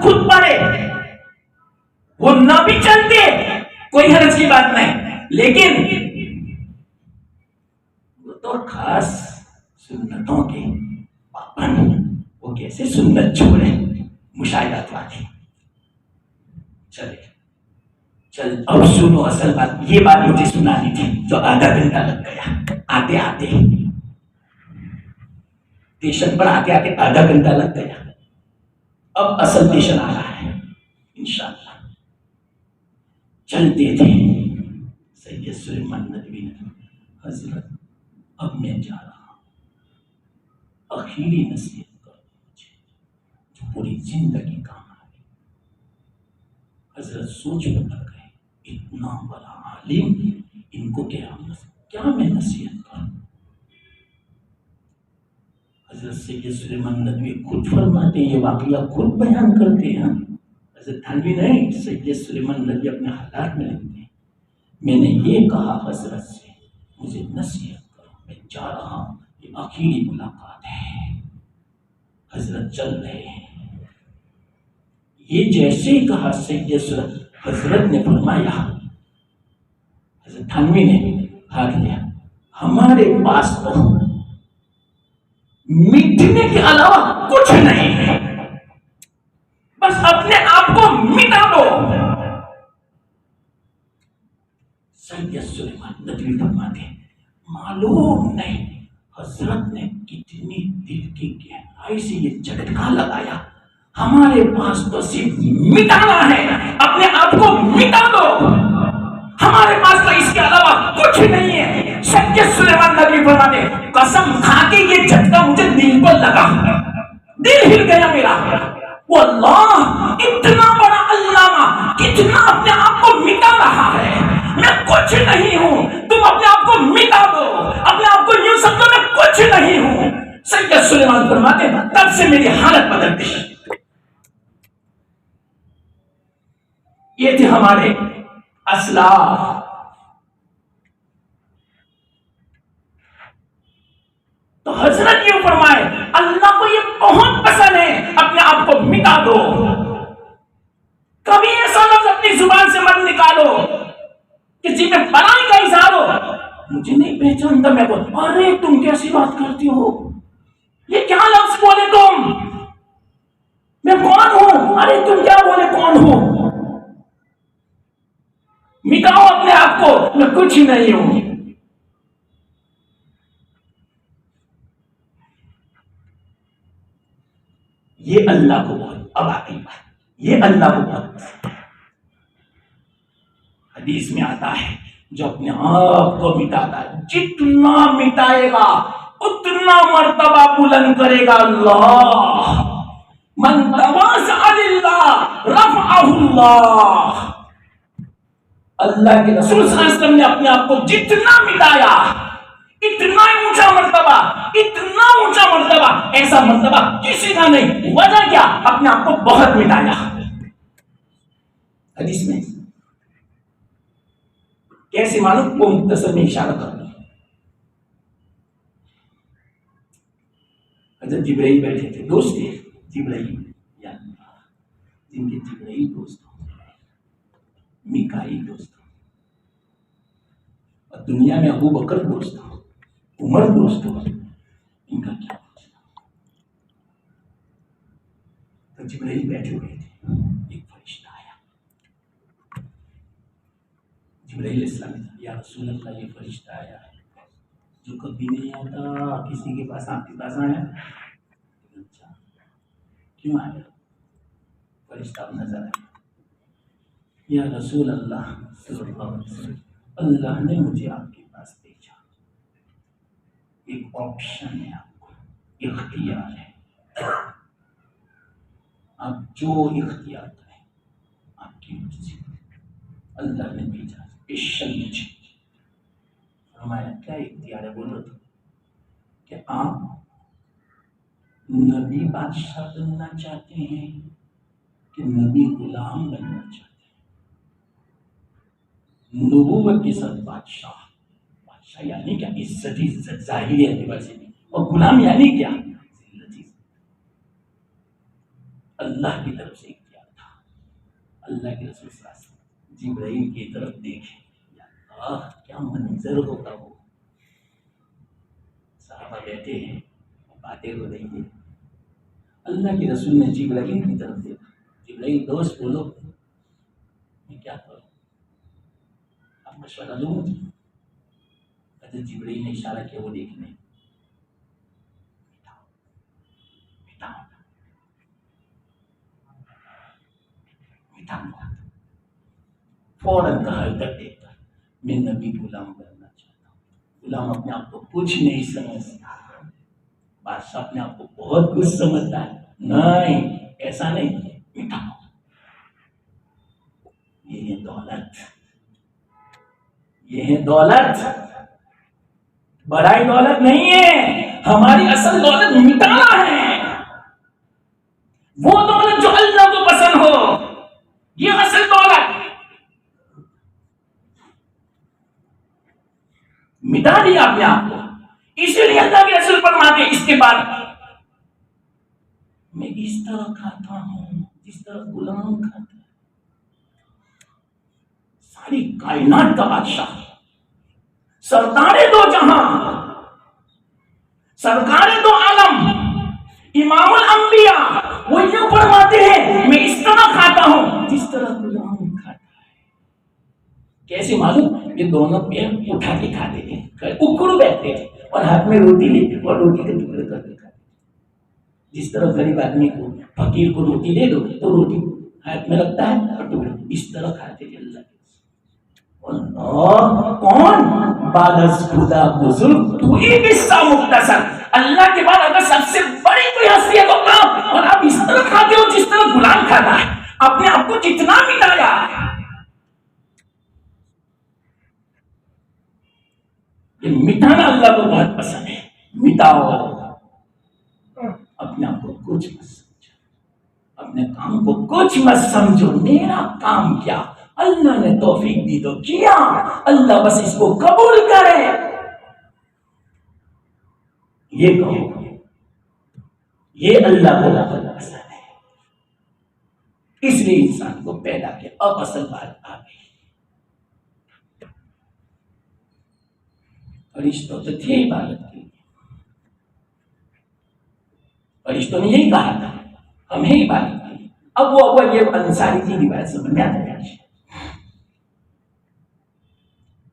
خود پڑھے، وہ نہ بھی چلتے کوئی حرج کی بات نہیں، لیکن وہ تو خاص سنتوں کے پابند، وہ کیسے سنت چھوڑے، مشاہدات والی۔ چل اب سنو اصل بات، یہ بات مجھے سنانی تھی جو آدھا گھنٹہ لگ گیا، آتے آتے ٹیشن پر آتے آتے آدھا گھنٹہ لگ گیا۔ اب اصل ٹیشن آ رہا ہے انشاءاللہ۔ چلتے تھے سید سلیمان ندوی نے، حضرت اب میں جا رہا ہوں، آخری نصیحت کرو مجھے جو پوری زندگی کام آئے۔ حضرت سوچ میں پڑ گئے، اتنا بڑا عالم، ان کو کیا میں نصیحت کروں۔ حضرت سید سلیمان ندوی خود فرماتے ہیں، یہ واقعہ خود بیان کرتے ہیں، حضرت تھانوی نہیں، سید سلیمان ندوی اپنے حالات میں لکھتے ہیں، میں نے یہ کہا حضرت سے مجھے نصیحت کرو، میں جا رہا ہوں، یہ آخری ملاقات ہے۔ حضرت چل رہے ہیں، یہ جیسے ہی کہا سید سلیمان، حضرت نے فرمایا، حضرت تھانوی نے ہاتھ لیا، ہمارے پاس تو مٹنے کے علاوہ کچھ نہیں ہے، بس اپنے آپ کو مٹا دو۔ سید سلیمان ندوی فرماتے ہیں، معلوم نہیں حضرت نے کتنی دل کی گہرائی سے یہ جھٹکا لگایا، ہمارے پاس تو صرف مٹانا ہے، اپنے آپ کو مٹا دو، ہمارے پاس تو اس کے علاوہ کچھ نہیں ہے۔ سید سلیمان ندوی فرماتے ہیں، قسم کھا کے یہ جھٹکا مجھے دل پر لگا، دل ہل گیا میرا، واللہ اتنا بڑا علامہ کتنا اپنے آپ کو مٹا رہا ہے، میں کچھ نہیں ہوں، تم اپنے آپ کو مٹا دو، اپنے آپ کو یوں سمجھو میں کچھ نہیں ہوں۔ سید سلیمان فرماتے ہیں، تب سے میری حالت بدل گئی۔ یہ تھے ہمارے اسلاف۔ تو حضرت یہ فرمائے، اللہ کو یہ بہت پسند ہے، اپنے آپ کو مٹا دو۔ کبھی ایسا لفظ اپنی زبان سے مت نکالو کسی میں بڑائی کا اظہار ہو، مجھے نہیں پہچانتا، میں بول ارے تم کیسی بات کرتی ہو، یہ کیا لفظ بولے تم، میں کون ہوں، ارے تم کیا بولے کون ہو، مٹاؤ اپنے آپ کو، میں کچھ ہی نہیں ہوں۔ یہ اللہ کو بہت، اب آتی بات، یہ اللہ کو بہت، حدیث میں آتا ہے جو اپنے آپ کو مٹاتا ہے، جتنا مٹائے گا اتنا مرتبہ بلند کرے گا اللہ، من تواضع للہ رفعہ اللہ۔ اللہ کے رسول صلی اللہ علیہ وسلم نے اپنے آپ کو جتنا مٹایا، اتنا اونچا مرتبہ، اتنا اونچا مرتبہ، ایسا مرتبہ کسی کا نہیں۔ وجہ کیا؟ اپنے آپ کو بہت مٹایا۔ حدیث میں کیسے معلوم؟ وہ مختصر میں اشارہ کرتا ہے، حضرت جبرائیل بیٹھے تھے، دوست تھے جبرائیل، جن کے جبرائیل دوست ہو، میکائیل دوست ہو، اور دنیا میں ابو بکر دوست ہو، عمر دوست ہو، ان کا کیا پوچھنا۔ تو جبرائیل بیٹھے ہوئے تھے، ایک فرشتہ آیا، جبرائیل السلام نے، یا رسول اللہ یہ فرشتہ آیا ہے جو کبھی نہیں آتا کسی کے پاس، آپ کے پاس آیا، اچھا کیوں آیا؟ فرشتہ نظر آیا، یا رسول اللہ صلی اللہ علیہ وسلم، اللہ نے مجھے آپ کے پاس بھیجا، ایک آپشن ہے، آپ کو اختیار ہے، آپ جو اختیار کریں آپ کی مرضی، اللہ نے بھیجا اسپیشل مجھے۔ فرمایا کیا اختیار ہے؟ بولو تو، کہ آپ نبی بادشاہ بننا چاہتے ہیں کہ نبی غلام بننا چاہتے ہیں؟ نبوت کے ساتھ بادشاہ، بادشاہ یعنی کیا؟ عزت ظاہری اعتبار سے بھی، اور غلام یعنی کیا؟ ذلت۔ اللہ کی طرف سے اختیار تھا۔ اللہ کے رسول صلی اللہ علیہ وسلم جبرائیل کی طرف دیکھے، یا اللہ کیا منظر ہوگا وہ، صحابہ بیٹھے ہیں باتیں ہو رہی ہیں، اللہ کے رسول نے جبرائیل کی طرف دیکھا، جبرائیل دوست بولو میں کیا کروں، آپ مشورہ دو مجھے۔ حضرت جبرائیل نے اشارہ کیا وہ دیکھنے، فوراً کہا ادھر دیکھ کر، میں نبی غلام بننا چاہتا ہوں۔ غلام اپنے آپ کو کچھ نہیں سمجھتا، بادشاہ اپنے آپ کو بہت کچھ سمجھتا ہے، نہیں ایسا نہیں، مٹھاؤ۔ یہ ہے دولت، یہ ہے دولت، بڑائی دولت نہیں ہے، ہماری اصل دولت مٹانا ہے، وہ دولت جو اللہ کو پسند ہو، یہ اصل دولت۔ مٹا دیا اپنے آپ کو، اسی لیے اللہ کے رسول فرماتے ہیں اس کے بعد میں اس طرح کھاتا ہوں جس طرح غلام کھاتا ہے۔ ساری کائنات کا بادشاہ، سردار دو جہاں، سرکار دو عالم، امام الانبیاء، وہ یوں فرماتے ہیں میں اس طرح کھاتا ہوں جس طرح غلام کھاتا ہے۔ کیسے معلوم؟ یہ دونوں پیر اٹھا کے کھاتے تھے، اکڑ بیٹھتے تھے اور ہاتھ میں روٹی لی اور روٹی کے ٹکڑے کر کے کھاتے۔ جس طرح غریب آدمی کو، فقیر کو روٹی دے دو تو روٹی ہاتھ میں رکھتا ہے اور ٹکڑے، اس طرح کھاتے تھے اللہ کے۔ اللہ کون؟ بعد از خدا بزرگ تو ایک حصہ مختصر، اللہ کے بعد اگر سب سے بڑی کوئی ہستی ہے تو آپ، اور آپ اس طرح کھاتے ہو جس طرح غلام کھاتا ہے، اپنے آپ کو کتنا مٹایا۔ یہ مٹانا اللہ کو بہت پسند ہے، مٹاؤ، اپنے آپ کو کچھ مت سمجھو، اپنے کام کو کچھ مت سمجھو، میرا کام کیا، اللہ نے توفیق دی تو کیا، اللہ بس اس کو قبول کرے، یہ کہو، یہ اللہ کو پسند ہے۔ اس لیے انسان کو پیدا کیا۔ اب اصل بات آ گئی، فرشتوں تو تھے عبادت کے لیے، فرشتوں نے یہی کہا تھا ہمیں عبادت کے لیے۔ اب وہ یہ انصاری کی روایت سمجھ میں آتا ہے،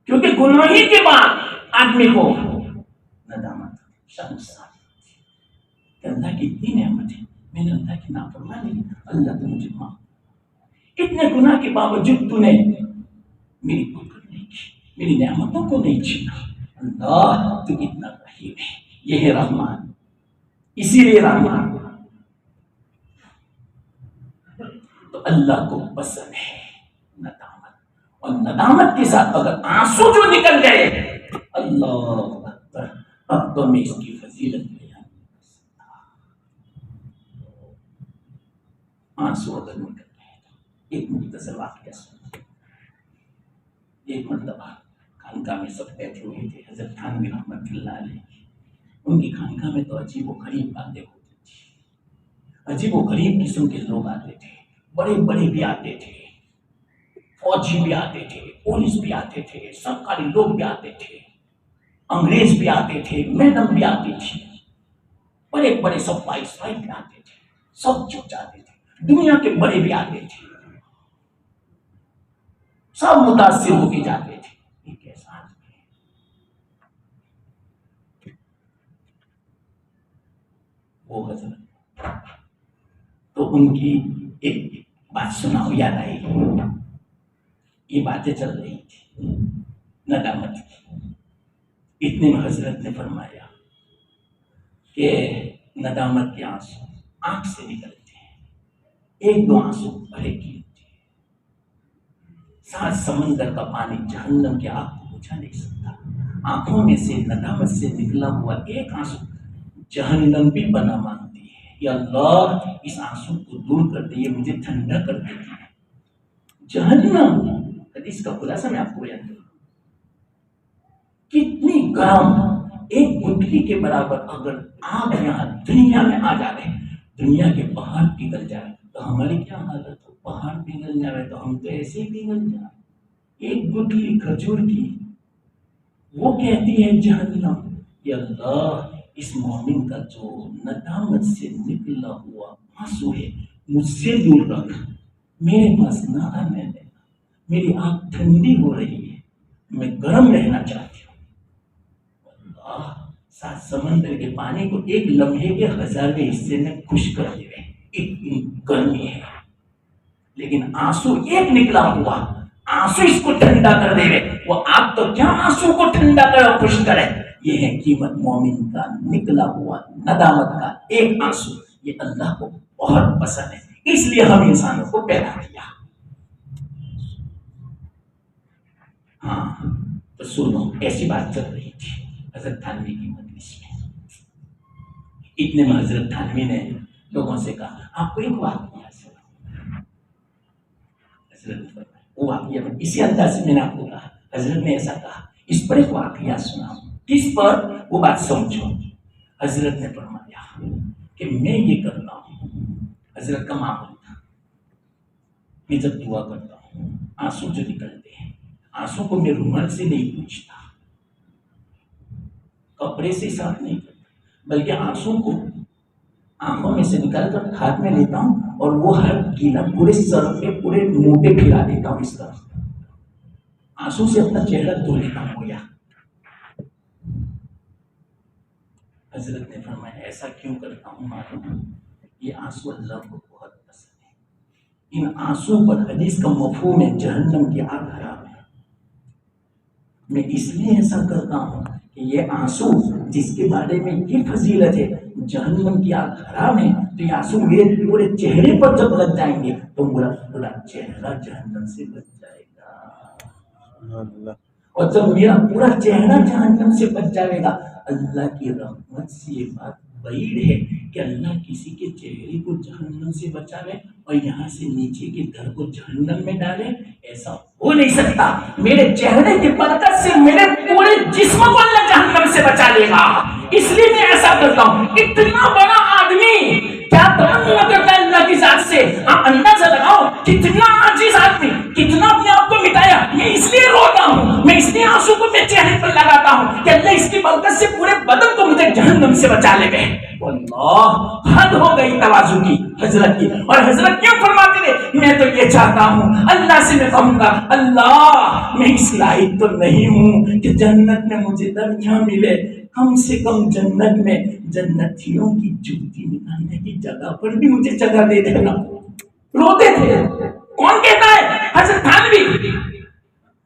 کیونکہ گناہی کے بعد آدمی کو ندامت، شرمسار، کہ اللہ کی اتنی نعمت ہے، میں نے اللہ کی نافرمانی کی، اللہ تو مجھے معاف، اتنے گناہ کے باوجود تو نے میری قدرت نہیں کی، میری نعمتوں کو نہیں چھینا، اللہ تو اتنا رحیم ہے، یہ ہے رحمان، اسی لیے رحمان تو اللہ کو پسند ہے ندامت، اور ندامت کے ساتھ اگر آنسو جو نکل گئے، اللہ اکبر، اب تو میں اس کی فضیلت بیان نہیں کر سکتا۔ آنسو اگر نکل گئے، ایک مختصر واقعہ سنو۔ ایک مرتبہ خانقاہ میں سب بیٹھے ہوئے تھے، حضرت تھانوی رحمۃ اللہ علیہ، ان کی خانقاہ میں تو عجیب و غریب باتیں ہوتی تھی، عجیب و غریب قسم کے لوگ آتے تھے، بڑے بڑے بھی آتے تھے، فوجی بھی آتے تھے، پولیس بھی آتے تھے، سرکاری لوگ بھی آتے تھے، انگریز بھی آتے تھے، میڈم بھی آتی تھی، بڑے بڑے سب وائسرائے بھی آتے تھے، سب چھپ جاتے تھے، دنیا کے بڑے بھی آتے تھے، سب متاثر ہو کے جاتے تھے۔ ایک ایسا آدمی ہے، وہ حضرت، تو ان کی ایک بات سناؤ، یاد آئی؟ یہ باتیں چل رہی تھی ندامت کی، اتنے میں حضرت نے فرمایا کہ ندامت کے آنسو آنکھ سے نکلتے ہیں، ایک دو آنسو بھرے کی ہوتی ہے، سات سمندر کا پانی جہنم کی آگ کو بجھا نہیں سکتا، آنکھوں میں سے ندامت سے نکلا ہوا ایک آنسو جہنم بھی بنا مانگتی ہے، یا اللہ اس آنسو کو دور کر دے، یہ مجھے ٹھنڈا کر دیتی ہے جہنم۔ حدیث کا خلاصہ میں آپ کو بیان کروں، کتنی گرم، ایک گٹلی کے برابر اگر آگ یہاں دنیا میں آ جائے، دنیا کے پہاڑ پگھل جائے تو ہماری کیا حالت ہو؟ پہاڑ پگھل جائے تو ہم تو ایسے ہی پگھل جائیں۔ ایک گٹلی کھجور کی، وہ کہتی ہے جہنم، یا اللہ اس مومن کا جو ندامت سے نکلا ہوا آنسو ہے مجھ سے دور رکھ، میرے پاس نہ آنے دینا، میری آنکھ ٹھنڈی ہو رہی ہے، میں گرم رہنا چاہتی ہوں۔ اللہ سات سمندر کے پانی کو ایک لمحے کے 1000ویں حصے میں خشک کر دے، اتنی گرمی ہے، لیکن آنسو ایک نکلا ہوا آنسو اس کو ٹھنڈا کر دے، وہ آگ تو کیا آنسو کو ٹھنڈا کرے اور خشک کرے۔ یہ ہے قیمت مومن کا نکلا ہوا ندامت کا ایک آنسو، یہ اللہ کو بہت پسند ہے، اس لیے ہم انسانوں کو پیدا کیا۔ ہاں تو سنو، ایسی بات چل رہی تھی حضرت تھانوی کی مجلس میں، اتنے میں حضرت تھانوی نے لوگوں سے کہا آپ کو ایک واقعہ سنا۔ حضرت وہ واقعہ اسی انداز سے میں نے آپ کو کہا، حضرت نے ایسا کہا اس پر ایک واقعہ سنا، کس پر؟ وہ بات سمجھو۔ حضرت نے فرمایا کہ میں یہ کرتا ہوں، حضرت کا معمول تھا، میں جب دعا کرتا ہوں آنسو جو نکلتے ہیں، آنسو کو میں رومال سے نہیں پوچھتا، کپڑے سے صاف نہیں کرتا، بلکہ آنسو کو آنکھوں میں سے نکال کر ہاتھ میں لیتا ہوں اور وہ ہر گیلا پورے سر پہ پورے منہ پہ پھیلا دیتا ہوں، اس طرح آنسو سے اپنا چہرہ دھو لیتا ہوں۔ یا حضرت نے فرمایا ایسا کیوں کرتا ہوں معلوم؟ یہ آنسو اللہ کو بہت پسند ہے، ان آنسو پر حدیث کا مفہوم ہے جہنم کی آگ حرام ہے۔ میں اس لیے ایسا کرتا ہوں کہ یہ آنسو جس کے بارے میں یہ فضیلت ہے جہنم کی آگ حرام ہے، تو یہ آنسو میرے پورے چہرے پر جب لگ جائیں گے تو میرا پورا چہرہ جہنم سے بچ جائے گا، اور جب میرا پورا چہرہ جہنم سے بچ جائے گا، اللہ کی رحمت سے یہ بات بعید ہے کہ اللہ کسی کے چہرے کو جہنم سے بچا لے اور یہاں سے نیچے کے گھر کو جہنم میں ڈالے، ایسا ہو نہیں سکتا۔ میرے چہرے کی برکت سے میرے پورے جسم کو اللہ جہنم سے بچا لے گا، اس لیے میں ایسا کرتا ہوں۔ اتنا بڑا آدمی کیا تمنا کرتا ہے اللہ کی ذات سے، آپ اندازہ لگاؤ کتنا عاجز آدمی، کتنا اپنے آپ کو مٹایا۔ میں اس لیے روتا ہوں، میں اس لیے آنسو کو میں چہرے پر لگاتا ہوں کہ اللہ اس کی برکت سے پورے بدن کو مجھے جہنم سے بچا لے گئے۔ اللہ حد ہو گئی تواضع کی حضرت کی، اور حضرت کیوں فرماتے تھے میں تو یہ چاہتا ہوں، اللہ سے میں کہوں گا اللہ میں اس لائق تو نہیں ہوں کہ جنت میں مجھے درجہ ملے، کم سے کم جنت میں جنتیوں کی جوتی نکالنے کی جگہ پر بھی مجھے جگہ دے دینا۔ روتے تھے، کون کہتا ہے؟ حضرت تھانوی۔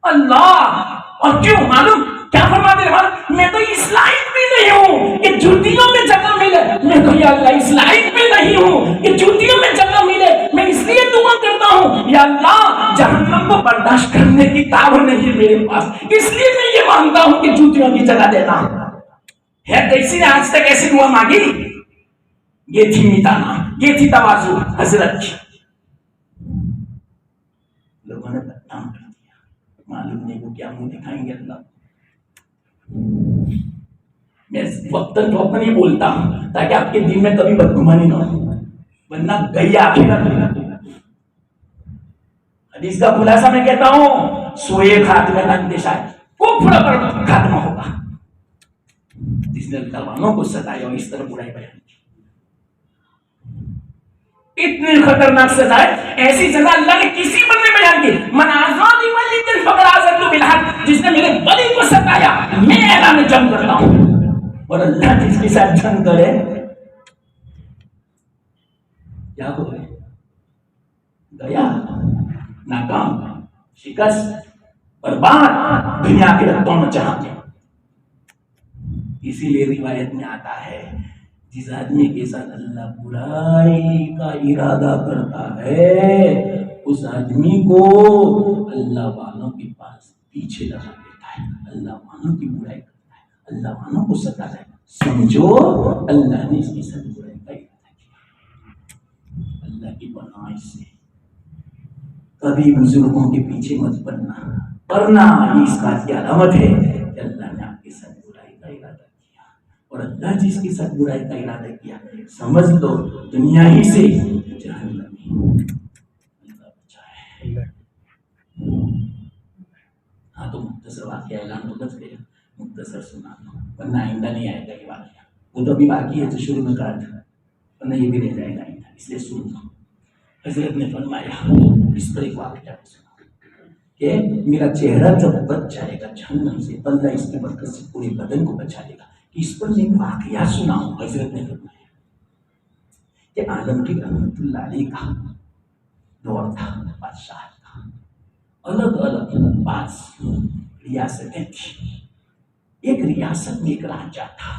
اللہ، اور کیوں معلوم کیا فرماتے ہیں؟ میں تو اس لائق بھی نہیں ہوں کہ جوتیوں میں جگہ ملے، میں تو یا اللہ اس لائق بھی نہیں ہوں کہ جوتیوں میں جگہ ملے، میں اس لیے دعا کرتا ہوں یا اللہ جہنم کو برداشت کرنے کی طاقت نہیں میرے پاس، اس لیے میں یہ مانگتا ہوں کہ جوتیوں کی جگہ دینا ہے۔ کسی نے آج تک ایسی دعا مانگی؟ یہ تھی مٹانا، یہ تھی تواضع حضرت کی۔ لوگوں نے بدنام کر دیا، معلوم نہیں وہ کیا منہ دکھائیں گے اللہ۔ میں وقتاً فوقاً یہ بولتا ہوں تاکہ آپ کے دل میں کبھی بدگمانی نہ ہو، ورنہ گئی آخرت۔ حدیث کا خلاصہ میں کہتا ہوں سوئے خاتمے کا اندیشہ کفر پر ختم ہوگا۔ جس نے مسلمانوں کو ستایا اور اس طرح برائی بیان کی، اتنی خطرناک سزا ہے، ایسی سزا اللہ نے کسی بندے بیان کی، من آزادی ولی دل فقر آزاد تو بالحق، جس نے میرے ولی کو ستایا میں اعلان جنگ کرتا ہوں، اور اللہ جس کے ساتھ جنگ کرے کیا ہوگا؟ گیا، ناکام، شکست، برباد، دنیا کے رتوں میں چڑھا گیا۔ اسی لیے روایت میں آتا ہے جس آدمی کے ساتھ اللہ برائی کا ارادہ کرتا ہے اس آدمی کو اللہ والوں کے پاس پیچھے لگا دیتا ہے، اللہ والوں کی برائی کرتا ہے، اللہ والوں کو ستاتا ہے، سمجھو اللہ نے اس کی سب برائی کا ارادہ کیا۔ اللہ کی پناہ سے کبھی بزرگوں کے پیچھے مت پڑنا اس بات کی علامت ہے کہ اللہ نے آپ کے ساتھ برائی کا ارادہ کیا، اور اللہ جس کے ساتھ برائی کا ارادہ کیا سمجھ لو دنیا ہی سے جہنم اللہ بچائے۔ ہاں تو مختصر واقعہ اعلان تو بچ گیا، مختصر سنا دو ورنہ آئندہ نہیں آئے گا یہ واقعہ، وہ تو ابھی باقی ہے جو شروع میں کہا تھا، ورنہ یہ بھی رہ جائے گا آئندہ، اس لیے سن لو۔ حضرت نے فرمایا اس پر ایک واقعہ سنا کہ میرا چہرہ جب بچ جائے گا جہنم سے، اللہ اس کی برکت سے پورے بدن کو بچا لے گا، کہ اس پر میں ایک واقعہ سناؤں۔ حضرت نے فرمایا کہ عالمگیر رحمۃ اللہ علیہ کا دور تھا، بادشاہ کا، الگ الگ بعض ریاستیں تھی، ایک ریاست میں ایک راجا تھا،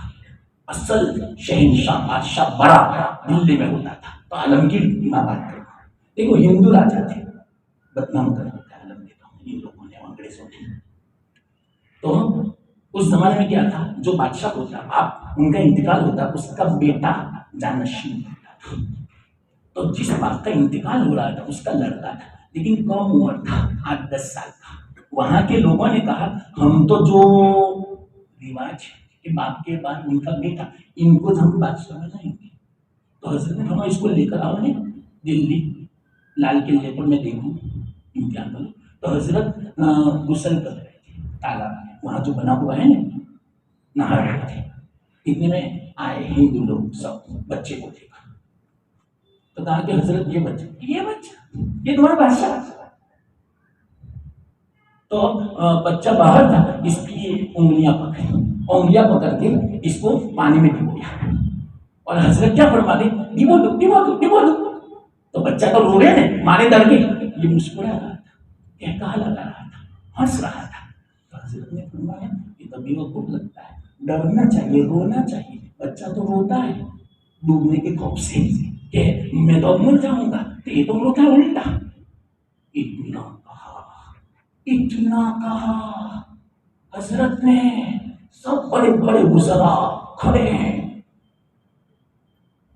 اصل شہنشاہ بادشاہ بڑا دلی میں ہوتا تھا، تو عالمگیر میں بات کروں دیکھو ہندو راجا تھے، بدنام کر دیتا ہے عالم دیتا ہوں ان لوگوں نے انگریزوں نے۔ تو اس زمانے میں کیا تھا، جو بادشاہ ہوتا آپ ان کا انتقال ہوتا اس کا بیٹا جانشین ہوتا تھا، تو جس بات کا انتقال ہو رہا تھا اس کا لڑکا تھا، لیکن کم عمر تھا، 8-10 سال کا۔ وہاں کے لوگوں نے کہا ہم تو جو رواج ہے کہ باپ کے بعد ان کا بیٹا، ان کو ہم بادشاہ بنائیں گے، تو حضرت نے فرمایا اس کو لے کر آؤ نے دلی لال قلعے پر میں دیکھوں امتحان کروں۔ تو حضرت غسل کر رہے تھے تالاب میں، وہاں جو بنا ہوا ہے نا، نہا رہے تھے، اتنے میں آئے ہندو لوگ، سب بچے کو دیکھا تو کہا کہ حضرت یہ بچہ یہ تمہارا بادشاہ۔ تو بچہ باہر تھا، اس کی انگلیاں پکڑ کے اس کو پانی میں ڈبویا، اور حضرت کیا فرما دے ڈبو دو، تو بچہ تو رو رہے ہیں مارے ڈر گئے، یہ مسکرا رہا تھا، کہا لگا رہا تھا، ہنس رہا تھا۔ تو حضرت نے فرمایا یہ تو بیوقوف لگتا ہے، ڈرنا چاہیے، رونا چاہیے، بچہ تو روتا ہے ڈوبنے کے خوف سے کہ میں تو اب مر جاؤں گا، تو یہ تو روتا الٹا۔ اتنا کہا حضرت نے، سب بڑے بڑے وزراء کھڑے ہیں،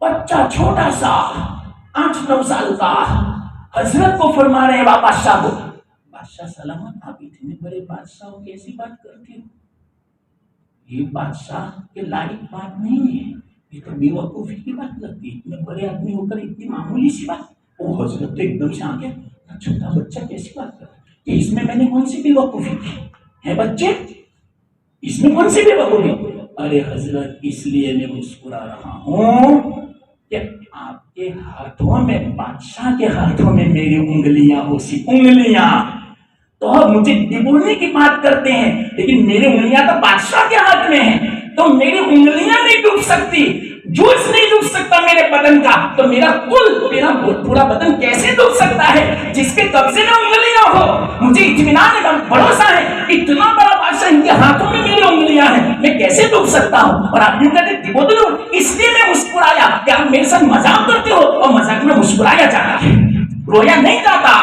بچہ چھوٹا سا 8-9 سال کا، حضرت کو فرما رہے ہیں بادشاہ کو، بادشاہ سلامت آپ اتنے بڑے بادشاہ ہو کیسی بات کرتے ہو، یہ بادشاہ کے لائق بات نہیں ہے، یہ تو بے وقوفی کی بات لگتی ہے، اتنے بڑے آدمی ہو کر اتنی معمولی سی بات۔ وہ حضرت تو ایک دم سے آ گیا، چھوٹا بچہ کیسی بات کر رہا ہے، کہ اس میں نے کون سی بے وقوفی کی ہے بچے، اس میں کون سی بے وقوفی؟ ارے حضرت اس لیے میں مسکرا رہا ہوں کہ آپ کے ہاتھوں میں، بادشاہ کے ہاتھوں میں میری انگلیاں ہو سی انگلیاں، تو آپ مجھے ڈبونے کی بات کرتے ہیں، لیکن میری انگلیاں تو بادشاہ کے ہاتھ میں ہیں، تو میری انگلیاں نہیں ڈوب سکتی، جوس نہیں ڈوب سکتا میرے بدن کا، تو میرا پورا بدن کیسے ڈوب سکتا ہے جس کے قبضے میں انگلیاں ہو؟ مجھے اطمینان ہے، بھروسہ ہے، اتنا بڑا بادشاہ ان کے ہاتھوں میں میری انگلیاں ہیں، میں کیسے ڈوب سکتا ہوں؟ اور آپ یوں کہتے ڈبو دو، اس لیے میں مسکرایا کہ آپ میرے ساتھ مذاق کرتے ہو، اور مذاق میں مسکرایا جاتا ہے، رویا نہیں جاتا۔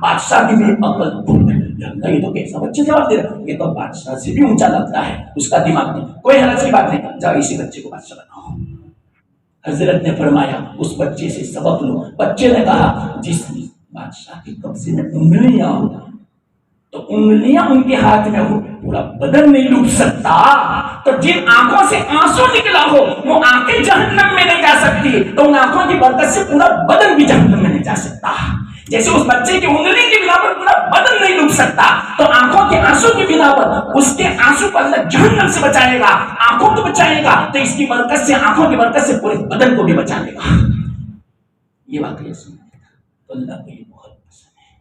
بادشاہ کی بھی عقل تم ہے، یہ تو کیسا بچہ جواب دے رہا ہے، یہ تو بادشاہ سے بھی اونچا لگتا ہے، اس کا دماغ نہیں، کوئی حرج کی بات نہیں، جاؤ اسی بچے کو بادشاہ بناؤ۔ حضرت نے فرمایا اس بچے سے سبق لو۔ بچے نے کہا جس بادشاہ کے قبضے میں انگلیاں ہو، تو انگلیاں ان کے ہاتھ میں ہو، پورا بدن نہیں ڈوب سکتا، تو جن آنکھوں سے آنسو نکلا ہو وہ آنکھیں جہنم میں نہیں جا سکتی، تو ان آنکھوں کی برکت سے پورا بدن بھی جہنم میں نہیں جا سکتا۔ جیسے اس بچے کی انگلی کی بنا پر پورا بدن نہیں ڈوب سکتا، تو آنکھوں کے آنسو کی بنا پر اس کے آنسو کو اللہ جہنم سے بچائے گا، آنکھوں کو بچائے گا، تو اس کی برکت سے، آنکھوں کی برکت سے پورے بدن کو بھی بچا لے گا۔ یہ واقعہ سنتے تھا تو اللہ کو یہ بہت پسند ہے۔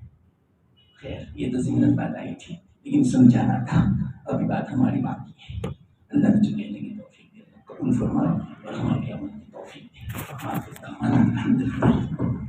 خیر یہ تو ضمن بات آئی تھی، لیکن سمجھانا تھا، ابھی بات ہماری باقی ہے۔ اللہ نے جو کہنے کی توفیق دے قبول فرمائے اور ہمارے عمل کی توفیق دے۔ الحمدللہ۔